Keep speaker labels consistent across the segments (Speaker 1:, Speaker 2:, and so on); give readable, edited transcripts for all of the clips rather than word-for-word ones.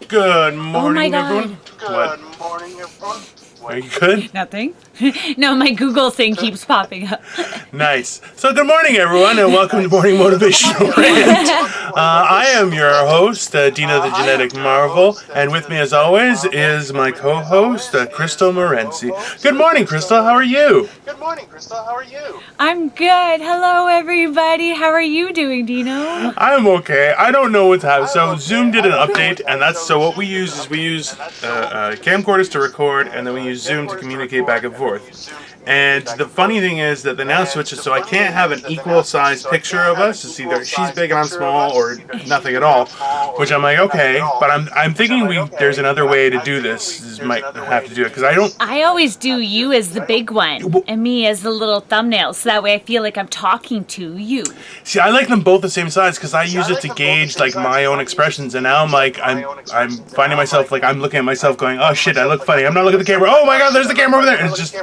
Speaker 1: Good morning, everyone.
Speaker 2: Good morning, everyone.
Speaker 1: Are you good?
Speaker 3: Nothing. No, my Google thing keeps popping up.
Speaker 1: Nice. So good morning, everyone, and welcome to Morning Motivational Rant. I am your host, Dino the Genetic Marvel, and with me, as always, is my co-host, Crystal Morency. Good morning, Crystal. How are you?
Speaker 2: Good morning, Crystal. How are you?
Speaker 3: I'm good. Hello, everybody. How are you doing, Dino?
Speaker 1: I'm okay. I don't know what's happening. So Zoom did an update, and what we use camcorders to record, and then we use Zoom to communicate back and forth. And the funny thing is that they now switch it so I can't have an equal size picture of us. It's either she's big and I'm small, or nothing at all. Which I'm like, okay, but I'm thinking there's another way to do this. Might have to do it because
Speaker 3: I always do you as the big one and me as the little thumbnail, so that way I feel like I'm talking to you.
Speaker 1: See, I like them both the same size because I use it to gauge like my own expressions, and now I'm finding myself like I'm looking at myself going, oh shit, I look funny. I'm not looking at the camera. Oh my god, there's the camera over there. And it's just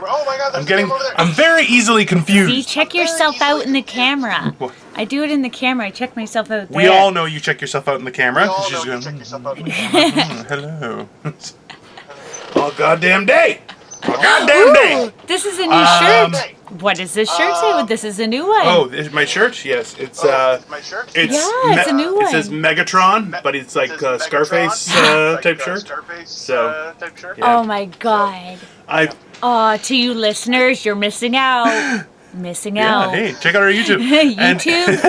Speaker 1: I'm very easily confused.
Speaker 3: See, check yourself out in the camra. I do it in the camera. I check myself out there.
Speaker 1: We all know you check yourself out in the camera. She's going, hello. All goddamn day. All goddamn day.
Speaker 3: This is a new shirt. What does this shirt say? This is a new one.
Speaker 1: Oh, is my shirt? Yes, it's
Speaker 2: my shirt.
Speaker 3: It's a new one.
Speaker 1: It says Megatron, but it's like a Scarface type shirt. So,
Speaker 3: yeah. Oh my god. To you listeners, you're missing out. Missing out.
Speaker 1: Hey, check out our YouTube.
Speaker 3: YouTube.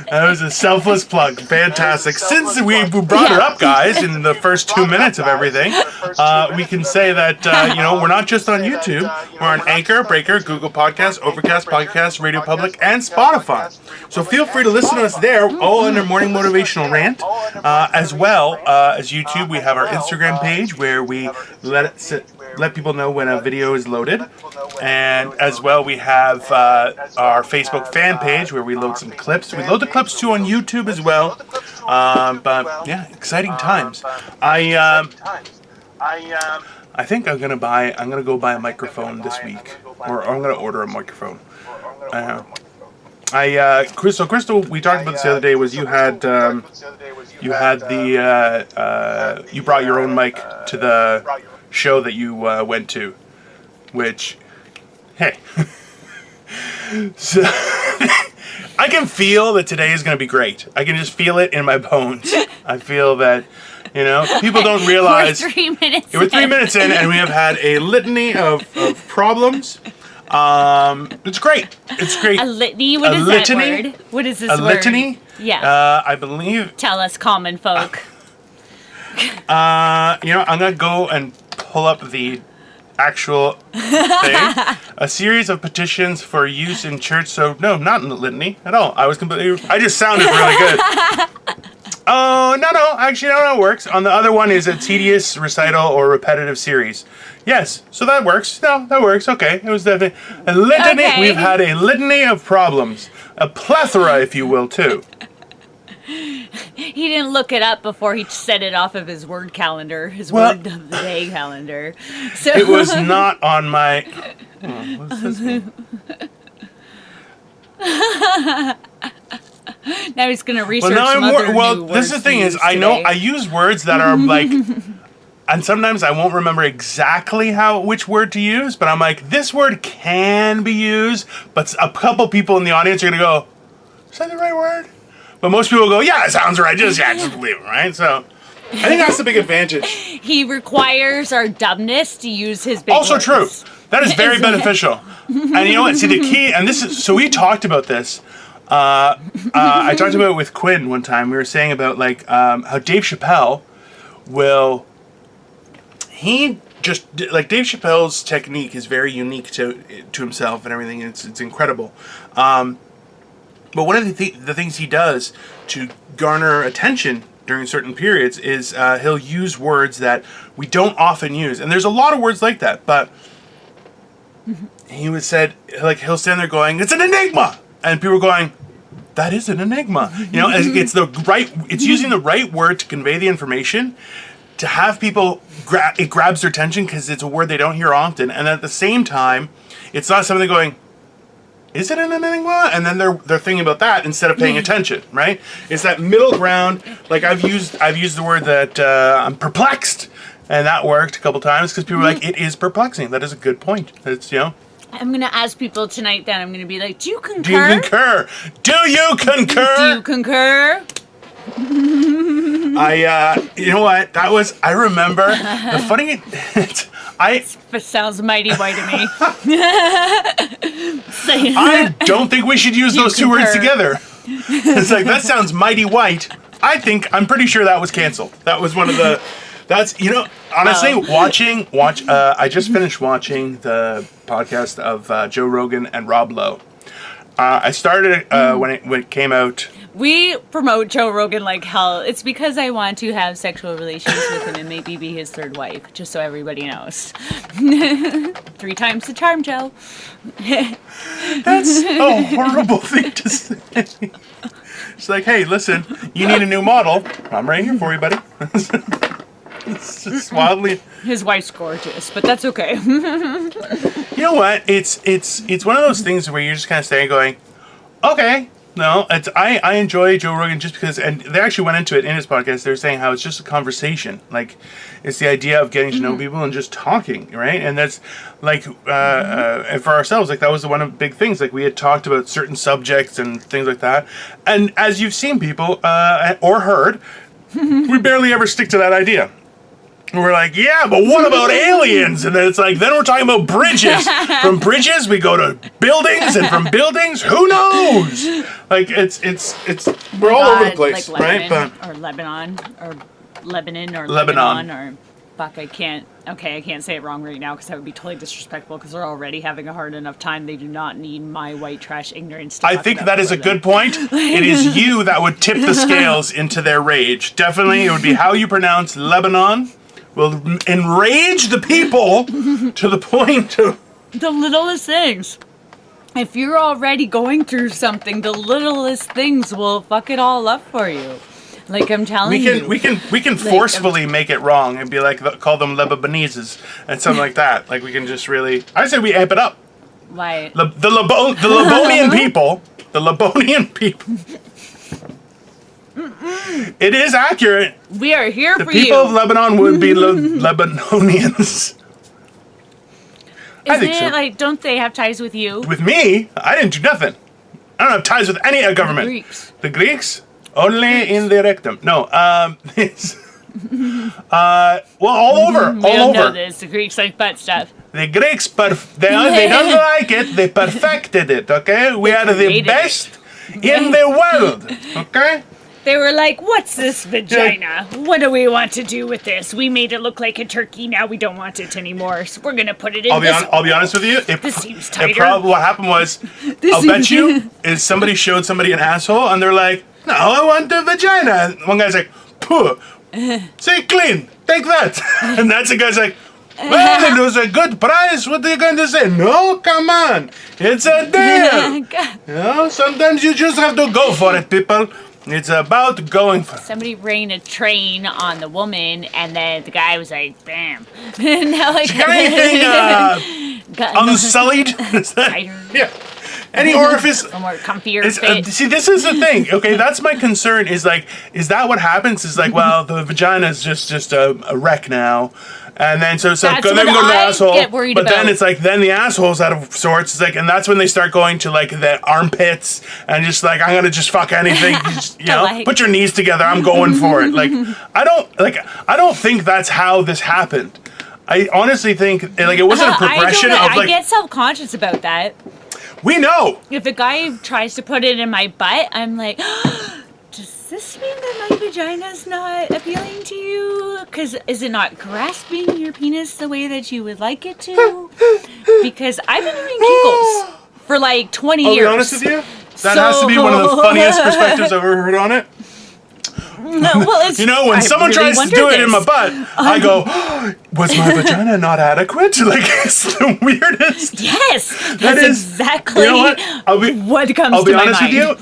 Speaker 1: That was a selfless plug. Fantastic. Since we brought her up, guys, in the first 2 minutes of everything, we can say that, we're not just on YouTube. We're on Anchor, Breaker, Google Podcasts, Overcast Podcasts, Radio Public, and Spotify. So feel free to listen to us there, all under Morning Motivational Rant. As well as YouTube, we have our Instagram page where we let people know when a video is loaded. And as well, we have our Facebook fan page where we load some clips. We load the clips too on YouTube as well. But yeah, exciting times. I think I'm gonna go buy a microphone this week, or I'm gonna order a microphone. Crystal, we talked about this the other day. Was you you brought your own mic to the show that you went to, which, hey, so I can feel that today is going to be great. I can just feel it in my bones. I feel that, people don't realize.
Speaker 3: We're 3 minutes
Speaker 1: We're 3 minutes in, and we have had a litany of problems. It's great. It's great.
Speaker 3: A litany? What is that word? What is this word?
Speaker 1: A litany?
Speaker 3: Yeah.
Speaker 1: I believe.
Speaker 3: Tell us, common folk.
Speaker 1: I'm going to go and pull up the actual thing. A series of petitions for use in church. So, no, not in the litany at all. I just sounded really good. Oh, no. Actually, no, it works. On the other one is a tedious recital or repetitive series. Yes, so that works. No, that works. Okay, it was definitely a litany. Okay. We've had a litany of problems. A plethora, if you will, too.
Speaker 3: He didn't look it up before he set it off of his word calendar, word of the day calendar. So
Speaker 1: it was not on my. What's this one?
Speaker 3: Now he's gonna research some other new words.
Speaker 1: This is the thing is, I know I use words that are like, and sometimes I won't remember exactly which word to use, but I'm like, this word can be used, but a couple people in the audience are gonna go, is that the right word? But most people go, yeah, it sounds right. Just believe it, right? So I think that's the big advantage.
Speaker 3: He requires our dumbness to use his big
Speaker 1: Also
Speaker 3: words.
Speaker 1: True. That is very beneficial. And you know what? See, the key, and this is, so we talked about this. I talked about it with Quinn one time. We were saying about how Dave Chappelle Dave Chappelle's technique is very unique to himself and everything. It's incredible. But one of the things he does to garner attention during certain periods is he'll use words that we don't often use. And there's a lot of words like that, but he'll stand there going, it's an enigma! And people are going, that is an enigma. It's using the right word to convey the information, to have people, it grabs their attention because it's a word they don't hear often. And at the same time, it's not something going, is it an enigma? And then they're thinking about that instead of paying attention, right? It's that middle ground. Like I've used the word that I'm perplexed, and that worked a couple times because people were like, it is perplexing. That is a good point. It's,
Speaker 3: I'm gonna ask people tonight. Then I'm gonna be like, do you concur?
Speaker 1: Do you concur? Do you concur?
Speaker 3: Do you concur?
Speaker 1: You know what? I remember the funny.
Speaker 3: It sounds mighty white to me.
Speaker 1: I don't think we should use those two words together. It's like, that sounds mighty white. I'm pretty sure that was canceled. That was one of the. That's, honestly, I just finished watching the podcast of Joe Rogan and Rob Lowe. I started when it came out.
Speaker 3: We promote Joe Rogan like hell. It's because I want to have sexual relations with him and maybe be his third wife, just so everybody knows. 3 times the charm, Joe.
Speaker 1: That's a horrible thing to say. It's like, hey, listen, you need a new model. I'm right here for you, buddy. It's just wildly.
Speaker 3: His wife's gorgeous, but that's okay.
Speaker 1: You know what? It's one of those things where you're just kind of staying going, okay. No, I enjoy Joe Rogan just because, and they actually went into it in his podcast. They're saying how it's just a conversation. Like, it's the idea of getting to know people and just talking, right? And that's like, and for ourselves, like that was one of the big things. Like we had talked about certain subjects and things like that. And as you've seen people or heard, we barely ever stick to that idea. We're like, yeah, but what about aliens? And then it's like, then we're talking about bridges. From bridges, we go to buildings, and from buildings, who knows? Like, we're all over the place,
Speaker 3: like
Speaker 1: right?
Speaker 3: Lebanon, or Lebanon, or fuck, I can't say it wrong right now because that would be totally disrespectful because they're already having a hard enough time. They do not need my white trash ignorance to
Speaker 1: I think that is a good point. It is you that would tip the scales into their rage. Definitely, it would be how you pronounce Lebanon. Will enrage the people to the point of
Speaker 3: the littlest things. If you're already going through something, the littlest things will fuck it all up for you. Like I'm telling you,
Speaker 1: we can forcefully make it wrong and be like, call them Lebanese and something like that. Like we can just really. I say we amp it up.
Speaker 3: Why?
Speaker 1: The Lebonian people. The Lebonian people. It is accurate.
Speaker 3: We are here for you.
Speaker 1: The people of Lebanon would be Lebanonians. I think so.
Speaker 3: Like, don't they have ties with you?
Speaker 1: With me? I didn't do nothing. I don't have ties with any government.
Speaker 3: The Greeks.
Speaker 1: The Greeks? Only in the rectum. No, all over.
Speaker 3: We don't know this. The Greeks like butt stuff.
Speaker 1: The Greeks, they don't like it. They perfected it, okay? We are the best in the world, okay?
Speaker 3: They were like, what's this vagina? What do we want to do with this? We made it look like a turkey. Now we don't want it anymore. So we're going to put it in
Speaker 1: I'll be honest with you.
Speaker 3: This seems tighter.
Speaker 1: What happened was, I'll bet you, is somebody showed somebody an asshole, and they're like, no, I want a vagina. And one guy's like, puh, say clean, take that. And that's the guy's like, well, it was a good price. What are you going to say? No, come on. It's a deal. Sometimes you just have to go for it, people. It's about going for it.
Speaker 3: Somebody ran a train on the woman, and then the guy was like, bam. Now, like,
Speaker 1: got anything unsullied? Yeah. Any orifice?
Speaker 3: A more comfier fit.
Speaker 1: See, this is the thing. Okay, that's my concern. Is that what happens? Is like, well, the vagina is just a wreck now. And then so then go to the asshole. But then it's like the asshole's out of sorts. It's like, and that's when they start going to like the armpits and just like, I'm gonna just fuck anything. Put your knees together. I'm going for it. Like I don't think that's how this happened. I honestly think like it wasn't a progression of like.
Speaker 3: I get self-conscious about that.
Speaker 1: We know.
Speaker 3: If a guy tries to put it in my butt, I'm like, does this mean that my vagina's not appealing to you? Because is it not grasping your penis the way that you would like it to? Because I've been doing Kegels for like 20 years.
Speaker 1: I'll be honest with you. That has to be one of the funniest perspectives I've ever heard on it.
Speaker 3: No, well,
Speaker 1: when someone tries to do it in my butt, I go, was my vagina not adequate? Like, it's the weirdest.
Speaker 3: Yes, that's exactly what comes to my mind.
Speaker 1: I'll be honest with you,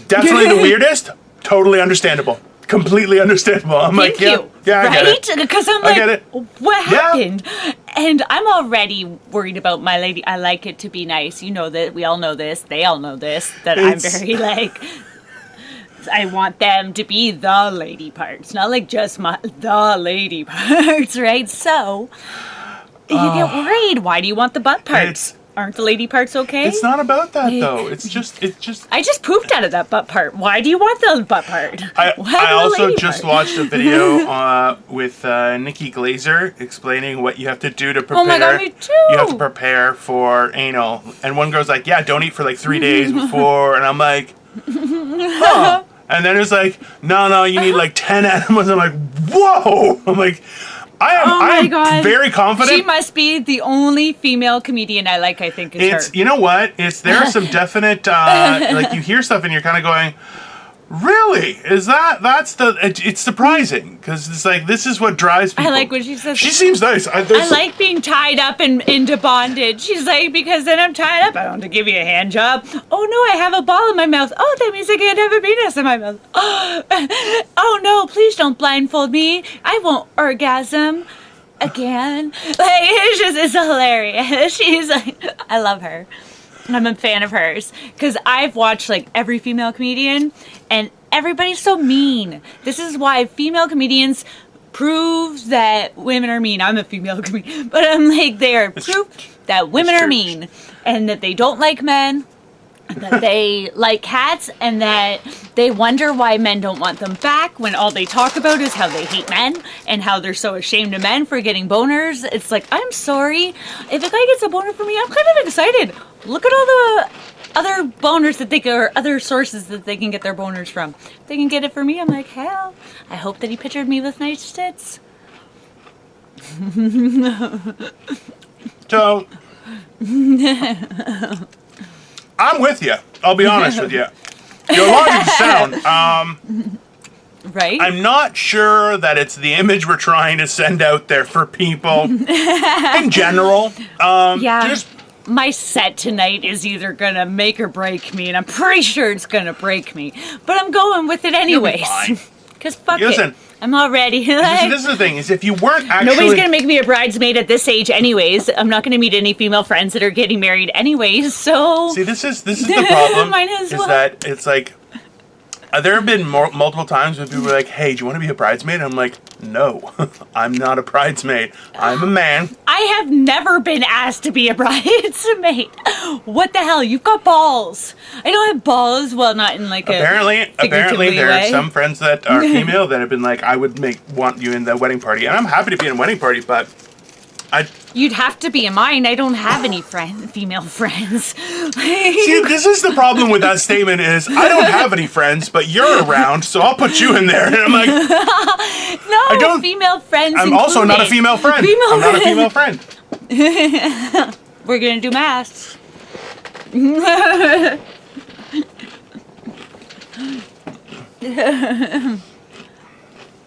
Speaker 1: definitely the weirdest, totally understandable. Completely understandable. I'm
Speaker 3: Thank you.
Speaker 1: I get it.
Speaker 3: Because I'm like, what happened? And I'm already worried about my lady. I like it to be nice. You know that. We all know this. They all know this. That I'm very like... I want them to be the lady parts. Not like just the lady parts, right? So, you get worried. Why do you want the butt parts? Aren't the lady parts okay?
Speaker 1: It's not about that, though. It's just...
Speaker 3: I just pooped out of that butt part. Why do you want the butt part?
Speaker 1: I also just watched a video with Nikki Glazer explaining what you have to do to prepare.
Speaker 3: Oh my God, me too.
Speaker 1: You have to prepare for anal. And one girl's like, yeah, don't eat for like 3 days before. And I'm like, huh. And then it's like, no, you need like 10 enemas. I'm like, whoa. I'm like... I am very confident.
Speaker 3: She must be the only female comedian I like, I think, is her.
Speaker 1: You know what? There are some definite, like you hear stuff and you're kind of going, really? It's surprising because it's like, this is what drives people.
Speaker 3: I like when she says.
Speaker 1: She seems nice.
Speaker 3: I like being tied up and into bondage. She's like, because then I'm tied up. I don't want to give you a hand job. Oh no, I have a ball in my mouth. Oh, that means I can't have a penis in my mouth. Oh no, please don't blindfold me. I won't orgasm again. Like, it's hilarious. She's like, I love her. I'm a fan of hers because I've watched like every female comedian and everybody's so mean. This is why female comedians prove that women are mean. I'm a female comedian, but I'm like, they are proof that women are mean and that they don't like men, that they like cats, and that they wonder why men don't want them back when all they talk about is how they hate men and how they're so ashamed of men for getting boners. It's like, I'm sorry. If a guy gets a boner for me, I'm kind of excited. Look at all the other boners that they can, or other sources that they can get their boners from. If they can get it for me, I'm like, hell, I hope that he pictured me with nice tits.
Speaker 1: So, I'm with you. I'll be honest with you. Your logic's sound.
Speaker 3: Right?
Speaker 1: I'm not sure that it's the image we're trying to send out there for people in general.
Speaker 3: Yeah. My set tonight is either going to make or break me, and I'm pretty sure it's going to break me. But I'm going with it anyways. Because fuck it. I'm already like...
Speaker 1: This is the thing, is if you weren't actually...
Speaker 3: Nobody's going to make me a bridesmaid at this age anyways. I'm not going to meet any female friends that are getting married anyways, so...
Speaker 1: See, this is the problem.
Speaker 3: Mine as well.
Speaker 1: Is that it's like... there have been multiple times when people were like, hey, do you want to be a bridesmaid? And I'm like, no, I'm not a bridesmaid. I'm a man.
Speaker 3: I have never been asked to be a bridesmaid. What the hell? You've got balls. I don't have balls. Well, not in like
Speaker 1: apparently there are some friends that are female that have been like, I would want you in the wedding party. And I'm happy to be in a wedding party, but
Speaker 3: you'd have to be in mine. I don't have any female friends.
Speaker 1: See, this is the problem with that statement is, I don't have any friends, but you're around, so I'll put you in there. And I'm like,
Speaker 3: no, I don't. Female friends.
Speaker 1: I'm also not a female friend. I'm not a female friend.
Speaker 3: We're going to do masks.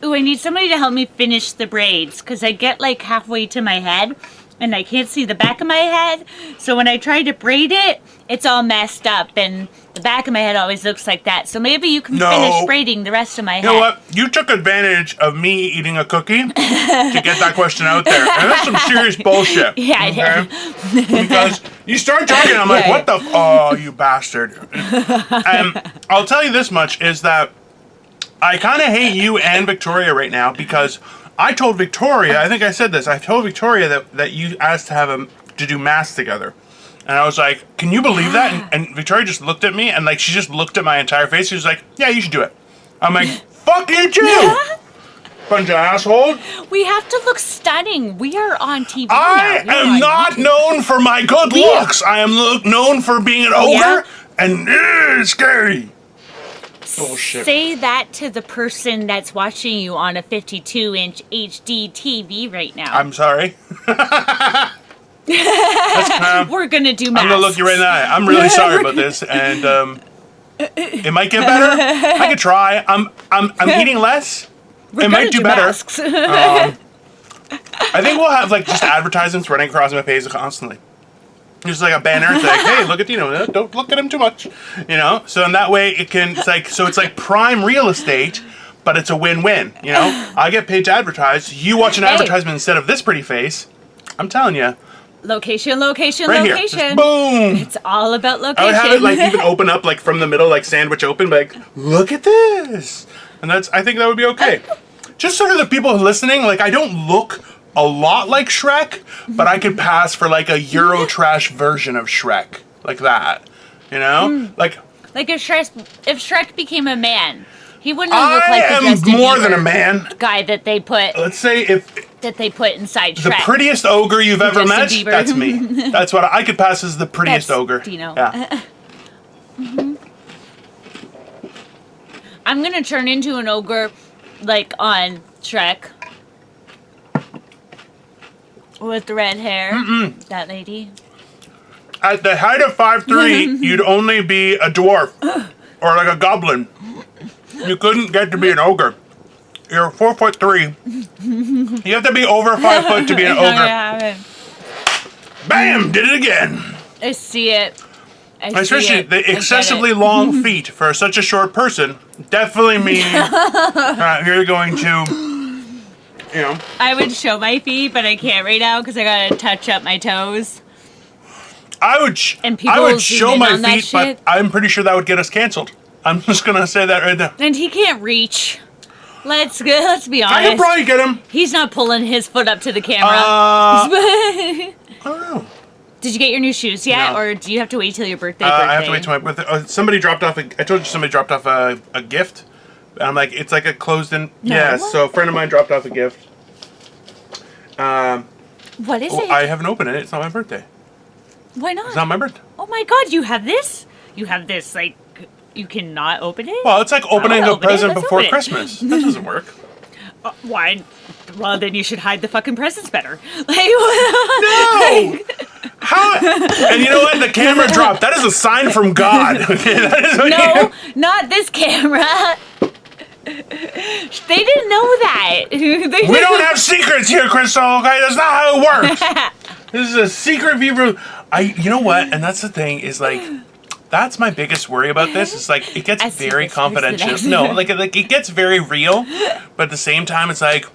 Speaker 3: Ooh, I need somebody to help me finish the braids because I get like halfway to my head and I can't see the back of my head. So when I try to braid it, it's all messed up and the back of my head always looks like that. So maybe you can finish braiding the rest of my head.
Speaker 1: You know what? You took advantage of me eating a cookie to get that question out there. And that's some serious bullshit.
Speaker 3: Yeah, I did.
Speaker 1: Because you start talking and I'm like, what the oh, you bastard. And I'll tell you this much is that I kind of hate you and Victoria right now because I told Victoria, I think I said this, I told Victoria that you asked to do masks together. And I was like, can you believe that? And Victoria just looked at me and like she just looked at my entire face. She was like, yeah, you should do it. I'm like, fuck you too! Bunch of assholes.
Speaker 3: We have to look stunning. We are on TV
Speaker 1: I am not known for my good looks. I am known for being an ogre and scary. Bullshit.
Speaker 3: Say that to the person that's watching you on a 52-inch HD TV right now.
Speaker 1: I'm sorry.
Speaker 3: We're gonna do masks.
Speaker 1: I'm gonna look you right in the eye. I'm really sorry about this, and it might get better. I could try. I'm eating less. It might do better. I think we'll have like just advertisements running across my face constantly. Just like a banner, it's like, hey, look at Dino. Don't look at him too much, you know. So in that way, it's like prime real estate, but it's a win-win. You know, I get paid to advertise. You watch an advertisement instead of this pretty face. I'm telling you.
Speaker 3: Location.
Speaker 1: Right here. Just boom.
Speaker 3: It's all about location.
Speaker 1: I would have it like even open up like from the middle, like sandwich open, like, look at this. And I think that would be okay. Just so for the people listening, like I don't look a lot like Shrek, but I could pass for like a Eurotrash version of Shrek. Like that. You know? Like
Speaker 3: if Shrek became a man, he wouldn't look like the
Speaker 1: I am
Speaker 3: Justin
Speaker 1: more
Speaker 3: Bieber
Speaker 1: than a man.
Speaker 3: guy that they put
Speaker 1: Let's say if
Speaker 3: inside
Speaker 1: the
Speaker 3: Shrek.
Speaker 1: prettiest ogre you've ever
Speaker 3: Justin
Speaker 1: met,
Speaker 3: Bieber.
Speaker 1: that's me. That's what I could pass as the prettiest
Speaker 3: That's
Speaker 1: ogre.
Speaker 3: Dino.
Speaker 1: Yeah.
Speaker 3: I'm gonna turn into an ogre, like on Shrek, with the red hair. That lady.
Speaker 1: At the height of 5'3", you'd only be a dwarf or like a goblin. You couldn't get to be an ogre. You're 4'3". You have to be over 5 foot to be an ogre. Bam! Did it again.
Speaker 3: I see it.
Speaker 1: Especially the excessively long feet for such a short person definitely mean you're going to, you know.
Speaker 3: I would show my feet, but I can't right now because I gotta touch up my toes.
Speaker 1: I would show my feet, but I'm pretty sure that would get us canceled. I'm just gonna say that right now.
Speaker 3: And he can't reach. Let's be honest.
Speaker 1: I can probably get him.
Speaker 3: He's not pulling his foot up to the camera.
Speaker 1: I don't know.
Speaker 3: Did you get your new shoes yet,
Speaker 1: No.
Speaker 3: or do you have to wait till your birthday?
Speaker 1: I have to wait till my birthday. Somebody dropped off. I told you somebody dropped off a gift. And I'm like, it's like a closed-in.
Speaker 3: No.
Speaker 1: Yeah. So a friend of mine dropped off a gift.
Speaker 3: What is it?
Speaker 1: I haven't opened it. It's not my birthday.
Speaker 3: Why not?
Speaker 1: It's not my birthday.
Speaker 3: Oh my God! You have this? You have this? Like, you cannot open it?
Speaker 1: Well, it's like opening a present
Speaker 3: Let's
Speaker 1: before
Speaker 3: open it.
Speaker 1: Christmas. That doesn't work.
Speaker 3: Why? Well, then you should hide the fucking presents better. Like,
Speaker 1: No! How? And you know what? The camera dropped. That is a sign from God. That is what
Speaker 3: No, not this camera. They didn't know that.
Speaker 1: We don't have secrets here, Crystal. Okay, that's not how it works. This is a secret view. You know what? And that's the thing is like, that's my biggest worry about this. Is like it gets very confidential. No, like it gets very real, but at the same time, it's like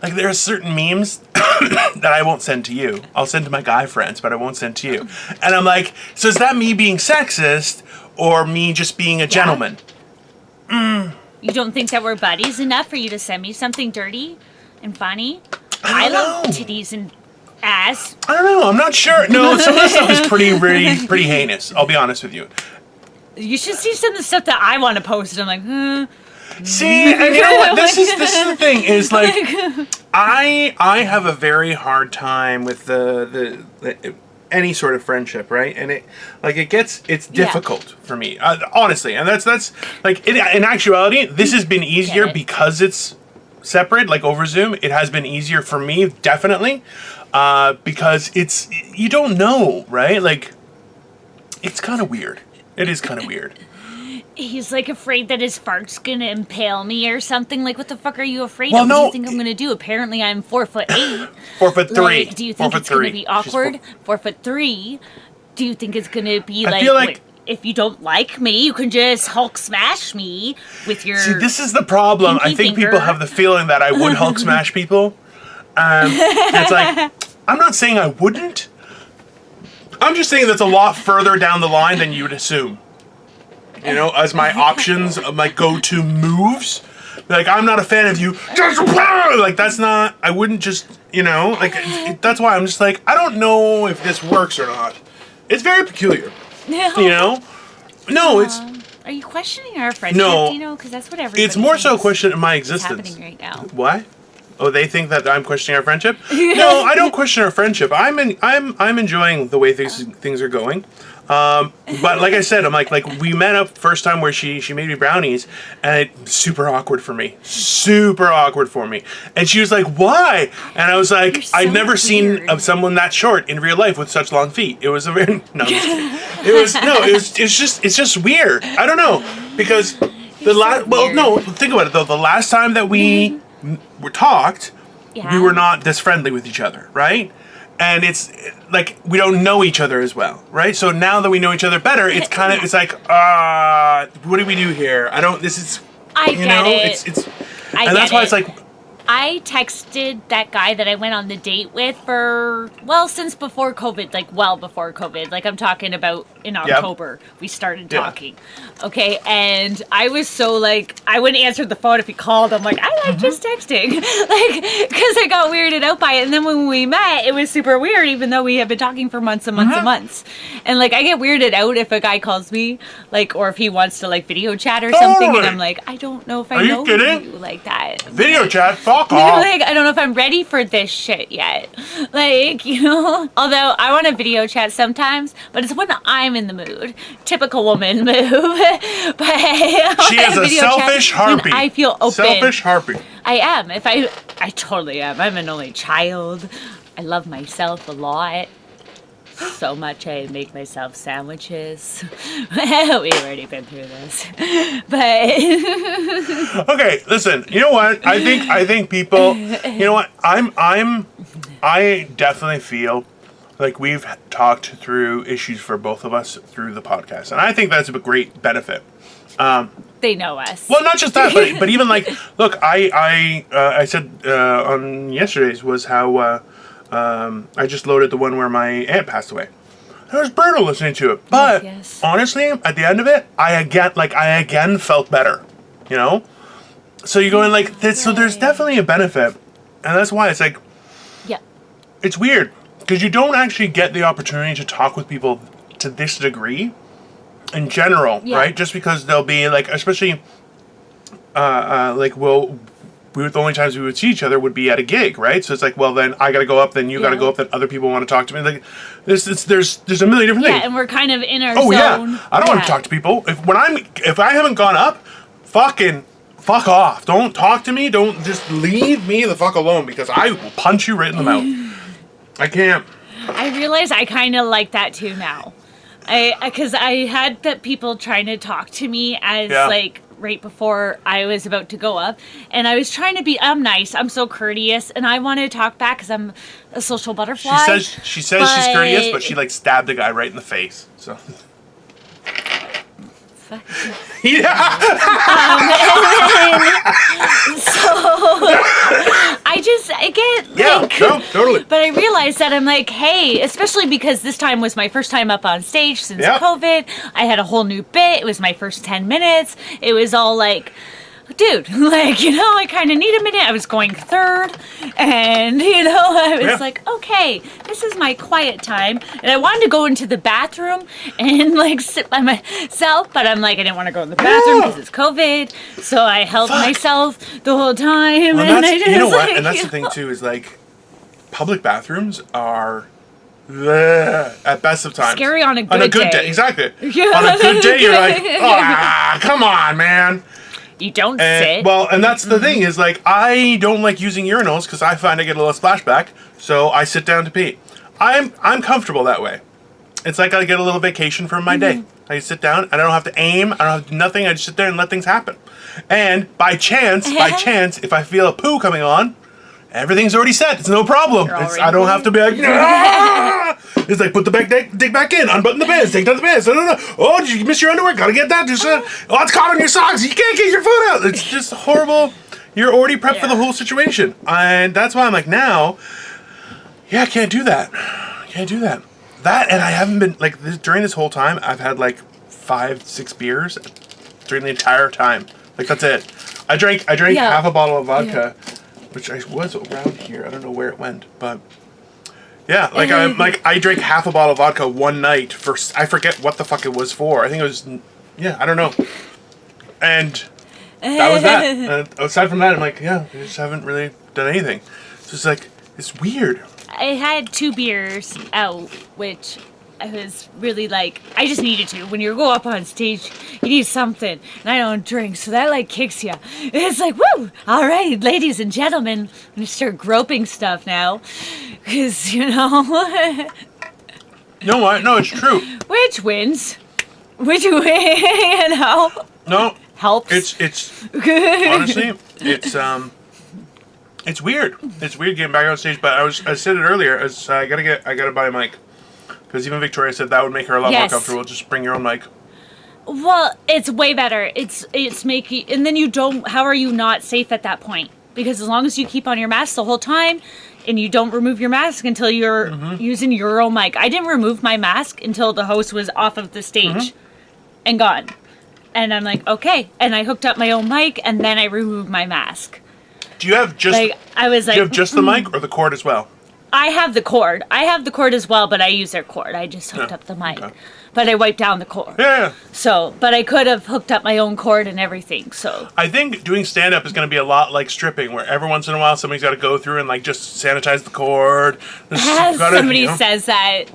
Speaker 1: there are certain memes that I won't send to you. I'll send to my guy friends, but I won't send to you. And I'm like, so is that me being sexist or me just being a gentleman?
Speaker 3: You don't think that we're buddies enough for you to send me something dirty and funny?
Speaker 1: I don't
Speaker 3: love
Speaker 1: know.
Speaker 3: titties and ass.
Speaker 1: I don't know. I'm not sure. No, some of the stuff is pretty heinous. I'll be honest with you.
Speaker 3: You should see some of the stuff that I want to post. I'm like,
Speaker 1: See, and you know what? This is the thing is like, I have a very hard time with the any sort of friendship, right? And it's difficult for me, honestly. And that's like in actuality, this has been easier because it's separate, like over Zoom. It has been easier for me, definitely, because you don't know, right? Like, it's kind of weird. It is kind of weird.
Speaker 3: he's like afraid that his fart's gonna impale me or something. Like, what the fuck are you afraid
Speaker 1: Well,
Speaker 3: of?
Speaker 1: no.
Speaker 3: What do you think I'm gonna do? Apparently I'm 4'8".
Speaker 1: 4'3".
Speaker 3: Like, do you think it's
Speaker 1: 4'3".
Speaker 3: gonna be awkward? 4'3". Do you think it's gonna be
Speaker 1: I feel like
Speaker 3: if you don't like me, you can just Hulk smash me with your...
Speaker 1: See, this is the problem. I think
Speaker 3: finger.
Speaker 1: people have the feeling that I would Hulk smash people. It's like, I'm not saying I wouldn't. I'm just saying that's a lot further down the line than you would assume. You know, as my options, my go-to moves. Like, I'm not a fan of you. Like, that's not, I wouldn't just, you know, like, that's why I'm just like, I don't know if this works or not. It's very peculiar. You know? No, it's...
Speaker 3: Are you questioning our friendship,
Speaker 1: No.
Speaker 3: Dino? Because that's what everybody
Speaker 1: It's more so a
Speaker 3: thinks
Speaker 1: question of my
Speaker 3: is
Speaker 1: existence.
Speaker 3: happening right now.
Speaker 1: What? Oh, they think that I'm questioning our friendship? No, I don't question our friendship. I'm enjoying the way things are going. But like I said, I'm like we met up first time where she made me brownies, and it's super awkward for me. Super awkward for me. And she was like, "Why?" And I was like,
Speaker 3: You're so
Speaker 1: "I'd never seen
Speaker 3: weird.
Speaker 1: of someone that short in real life with such long feet." It was a very no. I'm just kidding. It's just weird. I don't know because the last. Well, no. Think about it though. The last time that we were talked, we were not this friendly with each other, right? And it's like we don't know each other as well, right? So now that we know each other better, it's kind of it's like, what do we do here? I don't. This is,
Speaker 3: I
Speaker 1: you
Speaker 3: get
Speaker 1: know,
Speaker 3: it.
Speaker 1: it's,
Speaker 3: I
Speaker 1: and that's
Speaker 3: get
Speaker 1: why
Speaker 3: it.
Speaker 1: it's like,
Speaker 3: I texted that guy that I went on the date with since before COVID, well before COVID. Like, I'm talking about in October, we started talking. Okay, and I was so, like, I wouldn't answer the phone if he called. I'm like, I like just texting. Like, because I got weirded out by it. And then when we met, it was super weird, even though we have been talking for months and months and months. And, like, I get weirded out if a guy calls me, like, or if he wants to, like, video chat or something. And I'm like, I don't know if I know you like that.
Speaker 1: Video chat? Fuck off.
Speaker 3: Like, I don't know if I'm ready for this shit yet. Like, you know? Although, I want to video chat sometimes, but it's when I'm in the mood. Typical woman move. But
Speaker 1: she is a selfish harpy.
Speaker 3: I feel open.
Speaker 1: Selfish harpy.
Speaker 3: I am. I totally am. I'm an only child. I love myself a lot. So much I make myself sandwiches. We've already been through this. But
Speaker 1: okay, listen, you know what? I think people, you know what? I definitely feel like we've talked through issues for both of us through the podcast. And I think that's a great benefit.
Speaker 3: They know us.
Speaker 1: Well, not just that, but even like, look, I said on yesterday's was how I just loaded the one where my aunt passed away. It was brutal listening to it, but honestly, at the end of it, I again felt better. You know, so you're going like this. So there's definitely a benefit, and that's why it's like, it's weird because you don't actually get the opportunity to talk with people to this degree in general, right? Just because they'll be like, especially the only times we would see each other would be at a gig, right? So it's like, well, then I got to go up, then you got to go up, then other people want to talk to me. Like, there's a million different things.
Speaker 3: Yeah, and we're kind of in our zone.
Speaker 1: Oh yeah, I don't want to talk to people. If I haven't gone up, fuck off. Don't talk to me. Don't just leave me the fuck alone because I will punch you right in the mouth. I can't.
Speaker 3: I realize I kind of like that too now. Because I had the people trying to talk to me as like right before I was about to go up, and I was trying to I'm nice, I'm so courteous, and I want to talk back because I'm a social butterfly.
Speaker 1: She says she's courteous, but she like stabbed the guy right in the face. So. Yeah. Totally.
Speaker 3: But I realized that I'm like, hey, especially because this time was my first time up on stage since COVID. I had a whole new bit. It was my first 10 minutes. It was all like, dude, like, you know, I kind of need a minute. I was going third, and, you know, I was like, okay, this is my quiet time. And I wanted to go into the bathroom and, like, sit by myself, but I'm like, I didn't want to go in the bathroom because it's COVID. So I held myself the whole time.
Speaker 1: Well,
Speaker 3: and I just,
Speaker 1: you know what? And that's the thing, too, is, like, public bathrooms are... at best of times.
Speaker 3: Scary on a good day.
Speaker 1: Exactly. Yeah. On a good day, you're like, come on, man.
Speaker 3: You don't sit.
Speaker 1: Well, and that's the thing is, like, I don't like using urinals because I find I get a little splashback, so I sit down to pee. I'm comfortable that way. It's like I get a little vacation from my day. I sit down, and I don't have to aim, I don't have nothing, I just sit there and let things happen. And by chance, if I feel a poo coming on, everything's already set. It's no problem. I don't have to be like, nah! It's like, put the dick back in, unbutton the pants, take down the pants. Oh, did you miss your underwear? Gotta get that. It's caught on your socks. You can't get your foot out. It's just horrible. You're already prepped for the whole situation. And that's why I'm like, now, I can't do that. That, and I haven't been, like, during this whole time, I've had, like, 5-6 beers during the entire time. Like, that's it. I drank half a bottle of vodka. Which I was around here. I don't know where it went, but I drank half a bottle of vodka one night for I forget what the fuck it was for. I think it was I don't know. And that was that. And aside from that, I'm like, I just haven't really done anything. So it's like it's weird.
Speaker 3: I had 2 beers out, which I was really like, I just needed to. When you go up on stage, you need something. And I don't drink, so that like kicks you. It's like, woo! All right, ladies and gentlemen, I'm going to start groping stuff now. Because, you know.
Speaker 1: You know what? No, it's true.
Speaker 3: Which wins? Which win, you know?
Speaker 1: No.
Speaker 3: Helps.
Speaker 1: It's honestly, it's weird. It's weird getting back on stage, but I said it earlier, I gotta buy a mic. Because even Victoria said that would make her a lot more comfortable. Just bring your own mic.
Speaker 3: Well, it's way better. It's making, and then you don't. How are you not safe at that point? because as long as you keep on your mask the whole time and you don't remove your mask until you're using your own mic. I didn't remove my mask until the host was off of the stage and gone. And I'm like, okay. And I hooked up my own mic and then I removed my mask.
Speaker 1: Do you have just
Speaker 3: Like, I was like,
Speaker 1: do you have just the mic or the cord as well?
Speaker 3: I have the cord. I have the cord as well, but I use their cord. I just hooked up the mic.
Speaker 1: Okay.
Speaker 3: But I wiped down the cord.
Speaker 1: Yeah.
Speaker 3: So, but I could have hooked up my own cord and everything, so.
Speaker 1: I think doing stand-up is going to be a lot like stripping, where every once in a while somebody's got to go through and like just sanitize the cord.
Speaker 3: Somebody says that.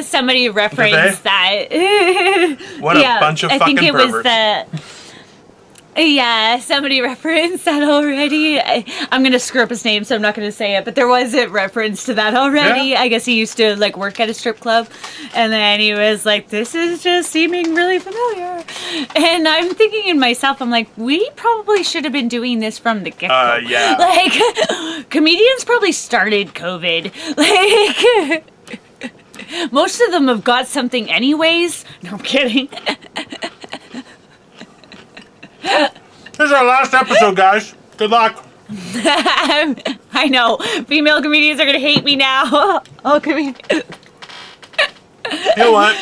Speaker 3: Somebody referenced that.
Speaker 1: What a bunch of fucking perverts.
Speaker 3: I think it was yeah, somebody referenced that already. I'm going to screw up his name, so I'm not going to say it, but there was a reference to that already.
Speaker 1: Yeah.
Speaker 3: I guess he used to, like, work at a strip club, and then he was like, this is just seeming really familiar. And I'm thinking in myself, I'm like, we probably should have been doing this from the get-go.
Speaker 1: Yeah.
Speaker 3: Like, comedians probably started COVID. Like, most of them have got something anyways. No, I'm kidding.
Speaker 1: This is our last episode, guys. Good luck.
Speaker 3: I know. Female comedians are going to hate me now. All comedians.
Speaker 1: You know what?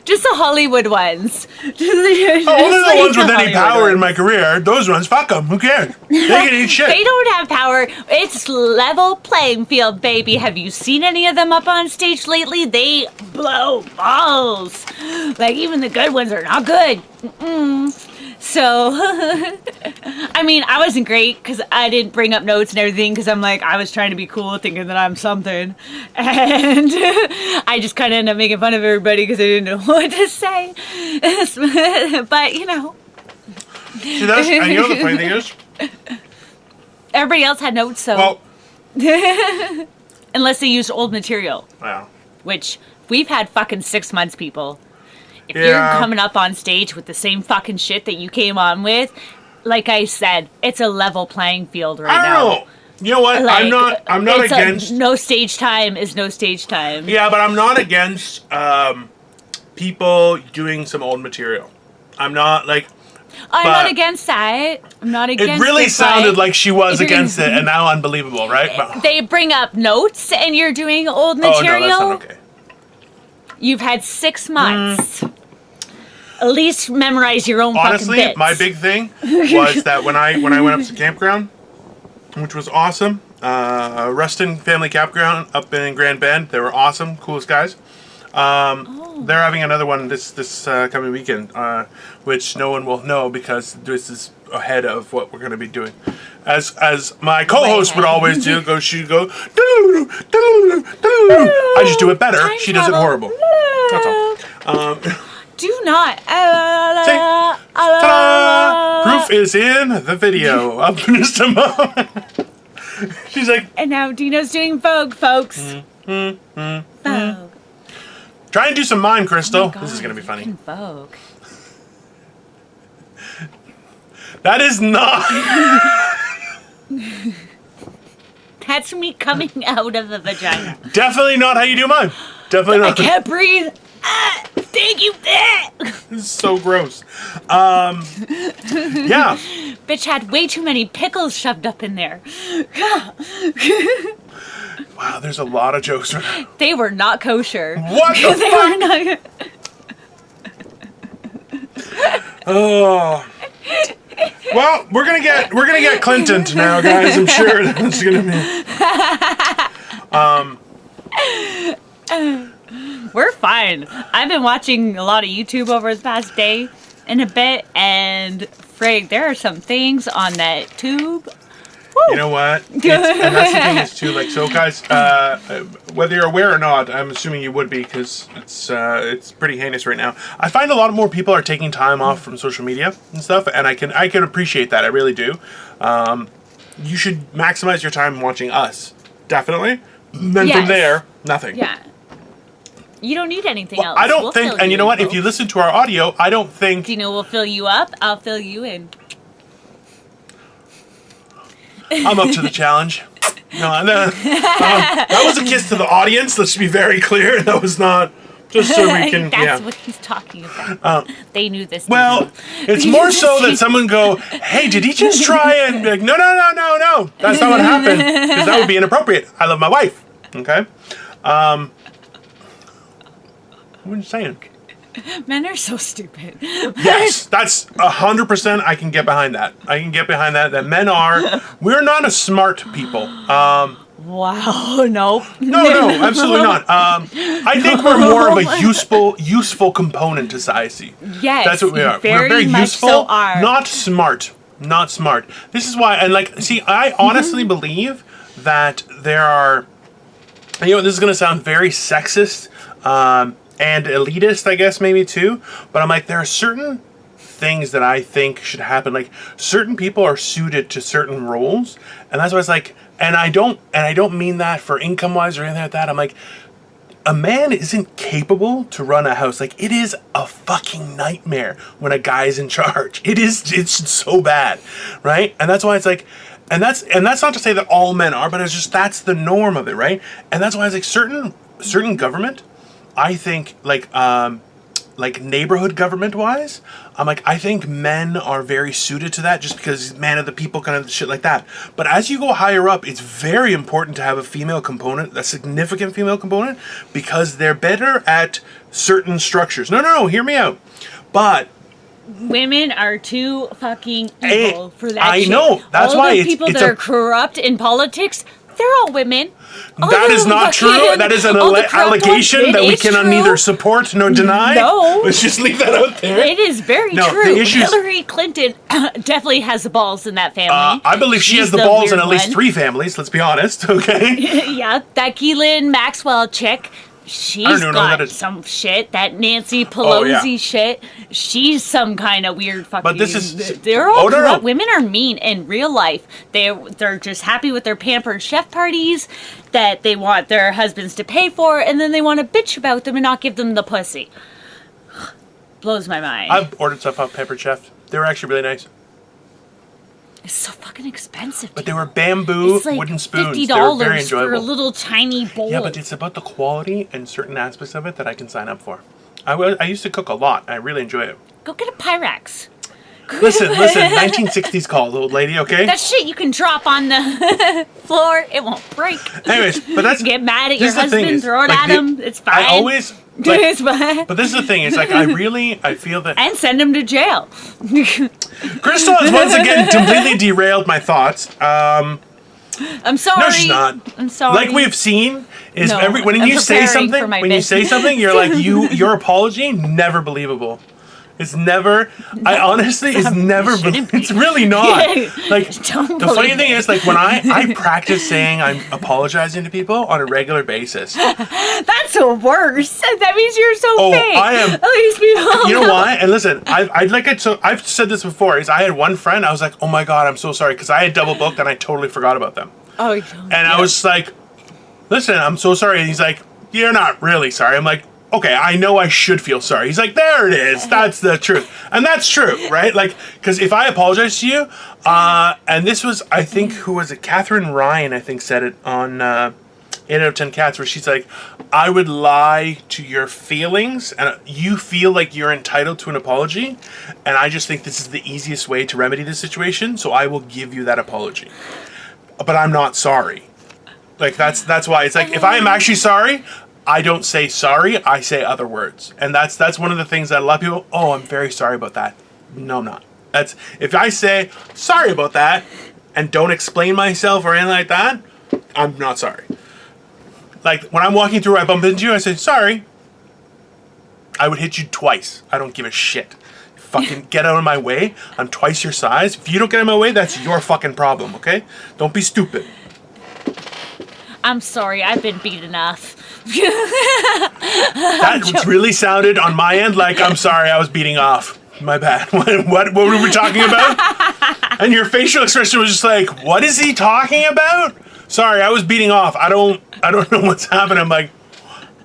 Speaker 3: Just the Hollywood ones.
Speaker 1: Only the ones with any power in my career. Those ones, fuck them. Who cares? They can eat shit.
Speaker 3: They don't have power. It's level playing field, baby. Have you seen any of them up on stage lately? They blow balls. Like, even the good ones are not good. So, I mean, I wasn't great because I didn't bring up notes and everything because I'm like, I was trying to be cool thinking that I'm something. And I just kind of ended up making fun of everybody because I didn't know what to say. But, you know.
Speaker 1: See, that's, and you know the funny thing is?
Speaker 3: Everybody else had notes, so.
Speaker 1: Well.
Speaker 3: Unless they used old material.
Speaker 1: Wow.
Speaker 3: Which, we've had fucking 6 months, people. If
Speaker 1: Yeah.
Speaker 3: you're coming up on stage with the same fucking shit that you came on with, like I said, it's a level playing field right now.
Speaker 1: I don't know. You know what?
Speaker 3: Like,
Speaker 1: I'm not against.
Speaker 3: No stage time is no stage time.
Speaker 1: Yeah, but I'm not against people doing some old material. I'm not like.
Speaker 3: I'm not against that. I'm not against it.
Speaker 1: It really sounded
Speaker 3: but
Speaker 1: like she was against it, and now unbelievable, right? But,
Speaker 3: they bring up notes, and you're doing old
Speaker 1: oh no,
Speaker 3: material.
Speaker 1: that's not okay.
Speaker 3: You've had 6 months. At least memorize your own
Speaker 1: Honestly,
Speaker 3: fucking bits.
Speaker 1: my big thing was that when I went up to campground, which was awesome, Ruston Family Campground up in Grand Bend, they were awesome, coolest guys. They're having another one this coming weekend, which no one will know because this is ahead of what we're going to be doing. As my co-host would always do, she'd go, I just do it better.
Speaker 3: Time
Speaker 1: She does it
Speaker 3: travel.
Speaker 1: horrible. That's all.
Speaker 3: Do not.
Speaker 1: Ta-da! Proof is in the video. Up in just a moment. She's like,
Speaker 3: And now Dino's doing Vogue, folks. Vogue.
Speaker 1: try and do some mime, Crystal.
Speaker 3: Oh my God,
Speaker 1: This is going to be funny.
Speaker 3: Vogue.
Speaker 1: That is not.
Speaker 3: That's me coming out of the vagina.
Speaker 1: Definitely not how you do mime. Definitely
Speaker 3: I
Speaker 1: not.
Speaker 3: can't breathe. Thank you.
Speaker 1: This is so gross. Yeah.
Speaker 3: Bitch had way too many pickles shoved up in there.
Speaker 1: Wow, there's a lot of jokes right now.
Speaker 3: They were not kosher.
Speaker 1: What the
Speaker 3: They
Speaker 1: fuck?
Speaker 3: were not.
Speaker 1: Oh. Well, we're gonna get Clinton now, guys. I'm sure that's gonna be.
Speaker 3: We're fine. I've been watching a lot of YouTube over the past day and a bit, and frig, there are some things on that tube. Woo.
Speaker 1: You know what? And that's the thing is too. Like, so guys, whether you're aware or not, I'm assuming you would be because it's pretty heinous right now. I find a lot more people are taking time off from social media and stuff, and I can appreciate that. I really do. You should maximize your time watching us, definitely. Then from
Speaker 3: Yes.
Speaker 1: there, nothing.
Speaker 3: Yeah. You don't need anything else.
Speaker 1: I don't
Speaker 3: We'll
Speaker 1: think,
Speaker 3: fill
Speaker 1: and you know what?
Speaker 3: in,
Speaker 1: If you
Speaker 3: folks.
Speaker 1: listen to our audio, I don't think.
Speaker 3: Dino will fill you up. I'll fill you in.
Speaker 1: I'm up to the challenge. No, that was a kiss to the audience. Let's be very clear. That was not Just so we can,
Speaker 3: That's what he's talking about. They knew this.
Speaker 1: Well, it's more so that someone go, hey, did he just try and be like, no. That's not what happened. Because that would be inappropriate. I love my wife. Okay? What were you saying?
Speaker 3: Men are so stupid.
Speaker 1: Yes, that's 100%. I can get behind that. That men are. We're not a smart people.
Speaker 3: Wow, no.
Speaker 1: No, absolutely not. I think we're more of a useful component to society.
Speaker 3: Yes,
Speaker 1: that's what we are. We're very
Speaker 3: much
Speaker 1: useful,
Speaker 3: so are.
Speaker 1: not smart. This is why, and like, see, I honestly believe that there are, this is going to sound very sexist, and elitist, I guess, maybe too, but I'm like, there are certain things that I think should happen. Like, certain people are suited to certain roles, and that's why it's like, and I don't mean that for income-wise or anything like that. I'm like, a man isn't capable to run a house. Like, it is a fucking nightmare when a guy's in charge. It's so bad, right? And that's why it's like, and that's not to say that all men are, but it's just, that's the norm of it, right? And that's why it's like certain government, I think, like neighborhood government wise, I'm like, I think men are very suited to that just because man of the people kind of shit like that. But as you go higher up, it's very important to have a female component, a significant female component, because they're better at certain structures. No, hear me out. But
Speaker 3: women are too fucking evil for that
Speaker 1: I
Speaker 3: shit.
Speaker 1: know. That's
Speaker 3: all
Speaker 1: why
Speaker 3: the people that are corrupt in politics, they're all women.
Speaker 1: That is not true. That is an allegation that we can neither support nor deny.
Speaker 3: No.
Speaker 1: Let's just leave that out there.
Speaker 3: It is very true. Hillary Clinton definitely has the balls in that family.
Speaker 1: I believe she has the balls in at least 3 families, let's be honest, okay?
Speaker 3: Yeah, that Keelan Maxwell chick, she's got some shit. That Nancy Pelosi shit, she's some kind of weird fucking...
Speaker 1: But this is...
Speaker 3: They're all corrupt. Women are mean in real life. They're just happy with their pampered chef parties that they want their husbands to pay for, and then they want to bitch about them and not give them the pussy. Blows my mind.
Speaker 1: I've ordered stuff off Pampered Chef. They were actually really nice.
Speaker 3: It's so fucking expensive.
Speaker 1: But they were bamboo wooden spoons. They were very enjoyable.
Speaker 3: For a little tiny bowl.
Speaker 1: Yeah, but it's about the quality and certain aspects of it that I can sign up for. I used to cook a lot. I really enjoy it.
Speaker 3: Go get a Pyrex.
Speaker 1: Listen, 1960s call, old lady, okay?
Speaker 3: That shit you can drop on the floor. It won't break.
Speaker 1: Anyways, but that's...
Speaker 3: Get mad at your husband, throw it at him. It's fine.
Speaker 1: I always...
Speaker 3: It's fine.
Speaker 1: But this is the thing. It's like, I feel that...
Speaker 3: And send him to jail.
Speaker 1: Crystal has once again completely derailed my thoughts.
Speaker 3: I'm sorry.
Speaker 1: No, she's not.
Speaker 3: I'm sorry.
Speaker 1: Like we've seen, is
Speaker 3: No,
Speaker 1: when
Speaker 3: I'm
Speaker 1: you say something, you're like, your apology, never believable. It's never, I honestly, it's never, it's really not. Like, the funny thing is, like, when I practice saying I'm apologizing to people on a regular basis.
Speaker 3: That's the worst. That means you're so fake.
Speaker 1: I am.
Speaker 3: At least people
Speaker 1: You know why? And listen, I've said this before, is I had one friend, I was like, oh my God, I'm so sorry, because I had double booked and I totally forgot about them.
Speaker 3: Oh,
Speaker 1: and I was like, listen, I'm so sorry. And he's like, you're not really sorry. I'm like, okay, I know I should feel sorry. He's like, there it is. That's the truth. And that's true, right? Like, because if I apologize to you, and this was, I think, who was it? Catherine Ryan, I think, said it on 8 out of 10 Cats, where she's like, I would lie to your feelings, and you feel like you're entitled to an apology, and I just think this is the easiest way to remedy the situation, so I will give you that apology. But I'm not sorry. Like, that's why it's like, if I am actually sorry, I don't say sorry, I say other words. And that's one of the things that a lot of people, oh, I'm very sorry about that. No, I'm not. That's, if I say sorry about that and don't explain myself or anything like that, I'm not sorry. Like, when I'm walking through, I bump into you, I say, sorry. I would hit you twice. I don't give a shit. Fucking get out of my way. I'm twice your size. If you don't get out of my way, that's your fucking problem, okay? Don't be stupid.
Speaker 3: I'm sorry, I've been beat enough.
Speaker 1: That really sounded on my end like, I'm sorry, I was beating off. My bad. What were we talking about? And your facial expression was just like, what is he talking about? Sorry, I was beating off. I don't know what's happening. I'm like,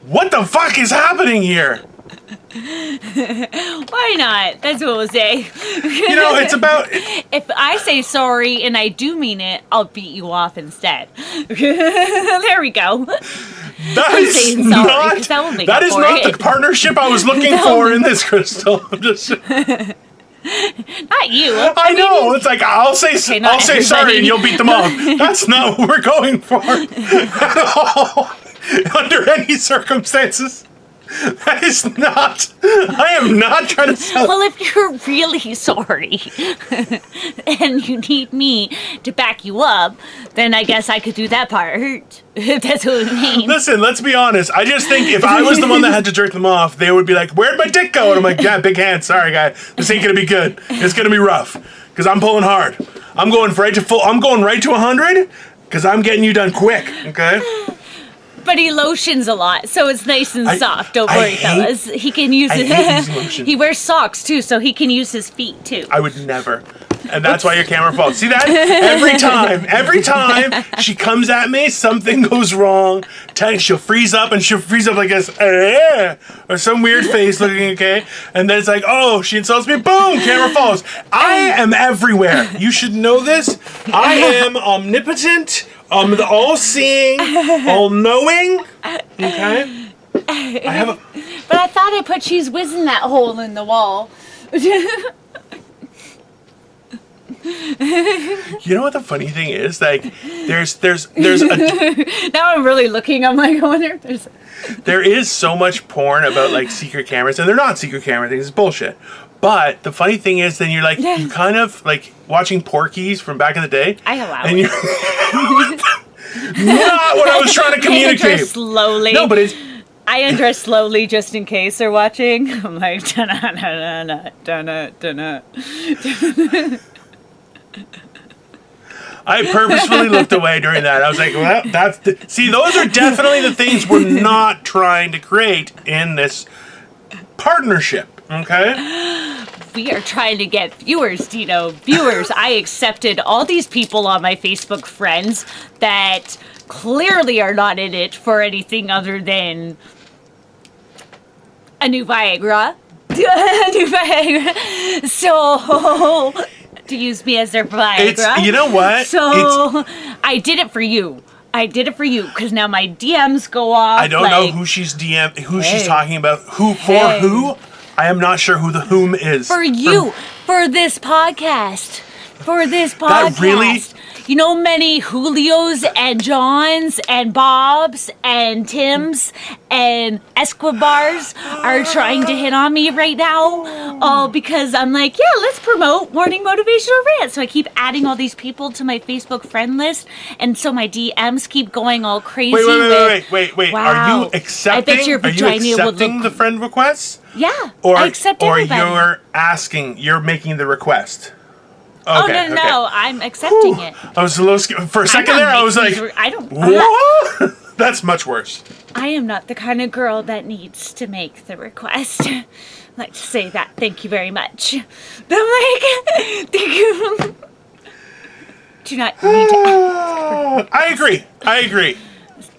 Speaker 1: what the fuck is happening here?
Speaker 3: Why not? That's what we'll say.
Speaker 1: You know, it's about...
Speaker 3: If I say sorry and I do mean it, I'll beat you off instead. There we go.
Speaker 1: That is
Speaker 3: saying sorry, 'cause
Speaker 1: not,
Speaker 3: that will make
Speaker 1: that
Speaker 3: up
Speaker 1: is
Speaker 3: for
Speaker 1: not
Speaker 3: it.
Speaker 1: the partnership I was looking for in this, Crystal. I'm just...
Speaker 3: Not you.
Speaker 1: I know. It's like I'll say
Speaker 3: not
Speaker 1: sorry
Speaker 3: everybody.
Speaker 1: and you'll beat them up. That's not what we're going for at all. Under any circumstances. That is not. I am not trying to sell.
Speaker 3: Well, if you're really sorry and you need me to back you up, then I guess I could do that part. If that's what it means.
Speaker 1: Listen, let's be honest. I just think if I was the one that had to jerk them off, they would be like, "Where'd my dick go?" And I'm like, "Yeah, big hand. Sorry, guy. This ain't gonna be good. It's gonna be rough because I'm pulling hard. I'm going right to full. I'm going right to 100 because I'm getting you done quick. Okay."
Speaker 3: But he lotions a lot, so it's nice and soft. Don't worry, fellas. He can use it.
Speaker 1: hate using lotion.
Speaker 3: He wears socks too, so he can use his feet too.
Speaker 1: I would never. And that's why your camera falls. See that? Every time she comes at me, something goes wrong. She'll freeze up and she'll freeze up like this, or some weird face looking okay. And then it's like, oh, she insults me. Boom, camera falls. I am everywhere. You should know this. I am omnipotent. I'm the all-seeing, all-knowing. Okay. I have a.
Speaker 3: But I thought I put cheese whiz in that hole in the wall.
Speaker 1: You know what the funny thing is? Like, there's a.
Speaker 3: Now I'm really looking. I'm like, I wonder if there's.
Speaker 1: There is so much porn about like secret cameras, and they're not secret camera things. It's bullshit. But the funny thing is, then you're like, you kind of like watching Porky's from back in the day.
Speaker 3: I allow
Speaker 1: and
Speaker 3: it.
Speaker 1: You're not what I was trying to
Speaker 3: I
Speaker 1: communicate.
Speaker 3: undress slowly.
Speaker 1: No, but it's.
Speaker 3: I undress slowly just in case they're watching. I'm like, da-na-na-na-na, da-na-na-na.
Speaker 1: I purposefully looked away during that. I was like, well, see, those are definitely the things we're not trying to create in this partnership. Okay?
Speaker 3: We are trying to get viewers, Dino. Viewers. I accepted all these people on my Facebook friends that clearly are not in it for anything other than a new Viagra. A new Viagra. So, to use me as their Viagra.
Speaker 1: You know what?
Speaker 3: So, I did it for you. I did it for you because now my DMs go off.
Speaker 1: I don't know who she's she's talking about. Who for who? I am not sure who the whom is.
Speaker 3: For you, for this podcast. For this podcast.
Speaker 1: That really?
Speaker 3: You know, many Julios and Johns and Bobs and Tims and Escobars are trying to hit on me right now. All because I'm like, yeah, let's promote Morning Motivational Rant. So I keep adding all these people to my Facebook friend list. And so my DMs keep going all crazy.
Speaker 1: Wait.
Speaker 3: Wow.
Speaker 1: Are you accepting?
Speaker 3: I bet your vagina will look...
Speaker 1: the friend requests?
Speaker 3: Yeah,
Speaker 1: Or,
Speaker 3: I accept
Speaker 1: or
Speaker 3: everybody.
Speaker 1: you're making the request?
Speaker 3: Okay, no, I'm accepting it.
Speaker 1: I was a little for a second there. I was like, what? That's much worse.
Speaker 3: I am not the kind of girl that needs to make the request. I'd like to say that. Thank you very much. But I'm like, thank you. Do not need to.
Speaker 1: I agree.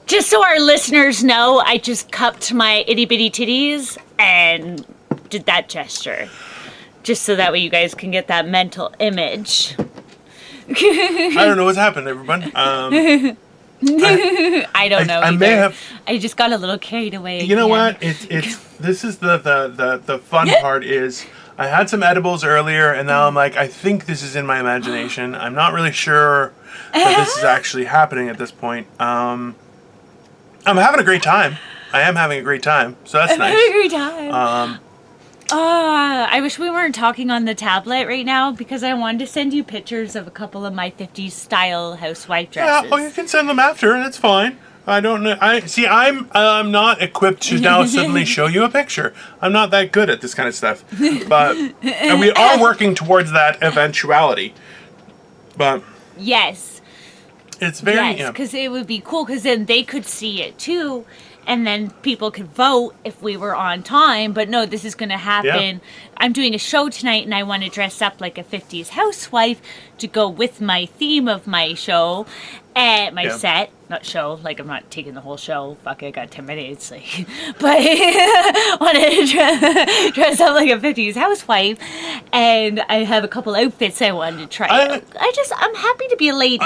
Speaker 3: Just so our listeners know, I just cupped my itty bitty titties and did that gesture. Just so that way you guys can get that mental image.
Speaker 1: I don't know what's happened, everyone.
Speaker 3: I don't know.
Speaker 1: I may have.
Speaker 3: I just got a little carried away.
Speaker 1: You know what? It's. This is the fun part is I had some edibles earlier, and now I'm like, I think this is in my imagination. I'm not really sure that this is actually happening at this point. I'm having a great time. I am having a great time, so that's nice.
Speaker 3: Having a great time. I wish we weren't talking on the tablet right now because I wanted to send you pictures of a couple of my 50s style housewife dresses.
Speaker 1: Yeah, you can send them after. That's fine. I don't know. I'm not equipped to now suddenly show you a picture. I'm not that good at this kind of stuff. But and we are working towards that eventuality. But
Speaker 3: yes,
Speaker 1: it's very
Speaker 3: because it would be cool because then they could see it too. And then people could vote if we were on time. But no, this is going to happen. Yeah. I'm doing a show tonight, and I want to dress up like a 50s housewife to go with my theme of my show and my set. Not show, like I'm not taking the whole show. Fuck it, I got 10 minutes. Like, but I want to dress up like a 50s housewife. And I have a couple outfits I wanted to try. I'm happy to be a lady.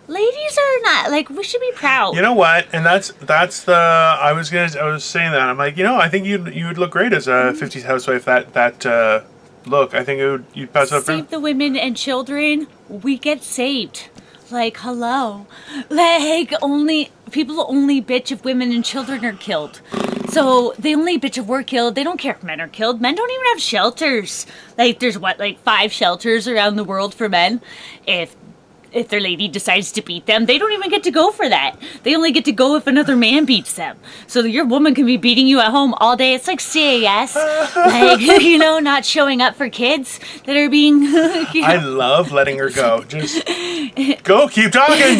Speaker 3: ladies are not, like, we should be proud.
Speaker 1: You know what? And that's the I was saying that. I'm like, I think you'd look great as a 50s housewife. That look. I think you'd pass up.
Speaker 3: Save the women and children. We get saved. Like, hello. Like, people only bitch if women and children are killed. So they only bitch if we're killed. They don't care if men are killed. Men don't even have shelters. Like, there's 5 shelters around the world for men. If their lady decides to beat them, they don't even get to go for that. They only get to go if another man beats them. So your woman can be beating you at home all day. It's like CAS. Like, not showing up for kids that are being...
Speaker 1: I love letting her go. Just go, keep talking.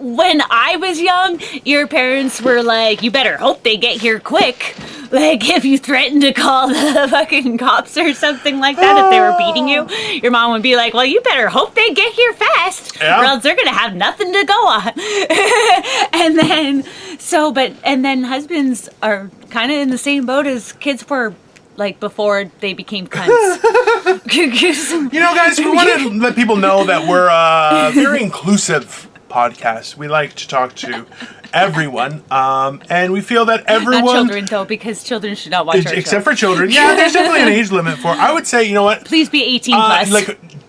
Speaker 3: When I was young, your parents were like, you better hope they get here quick. Like, if you threatened to call the fucking cops or something like that, if they were beating you, your mom would be like, well, you better hope they get here fast, or else they're going to have nothing to go on. And then husbands are kind of in the same boat as kids were, like, before they became cunts.
Speaker 1: Guys, we want to let people know that we're a very inclusive podcast. We like to talk to everyone, and we feel that everyone...
Speaker 3: Not children, though, because children should not watch our
Speaker 1: except
Speaker 3: show.
Speaker 1: for children. Yeah, there's definitely an age limit for... I would say, you know what?
Speaker 3: Please be 18 plus.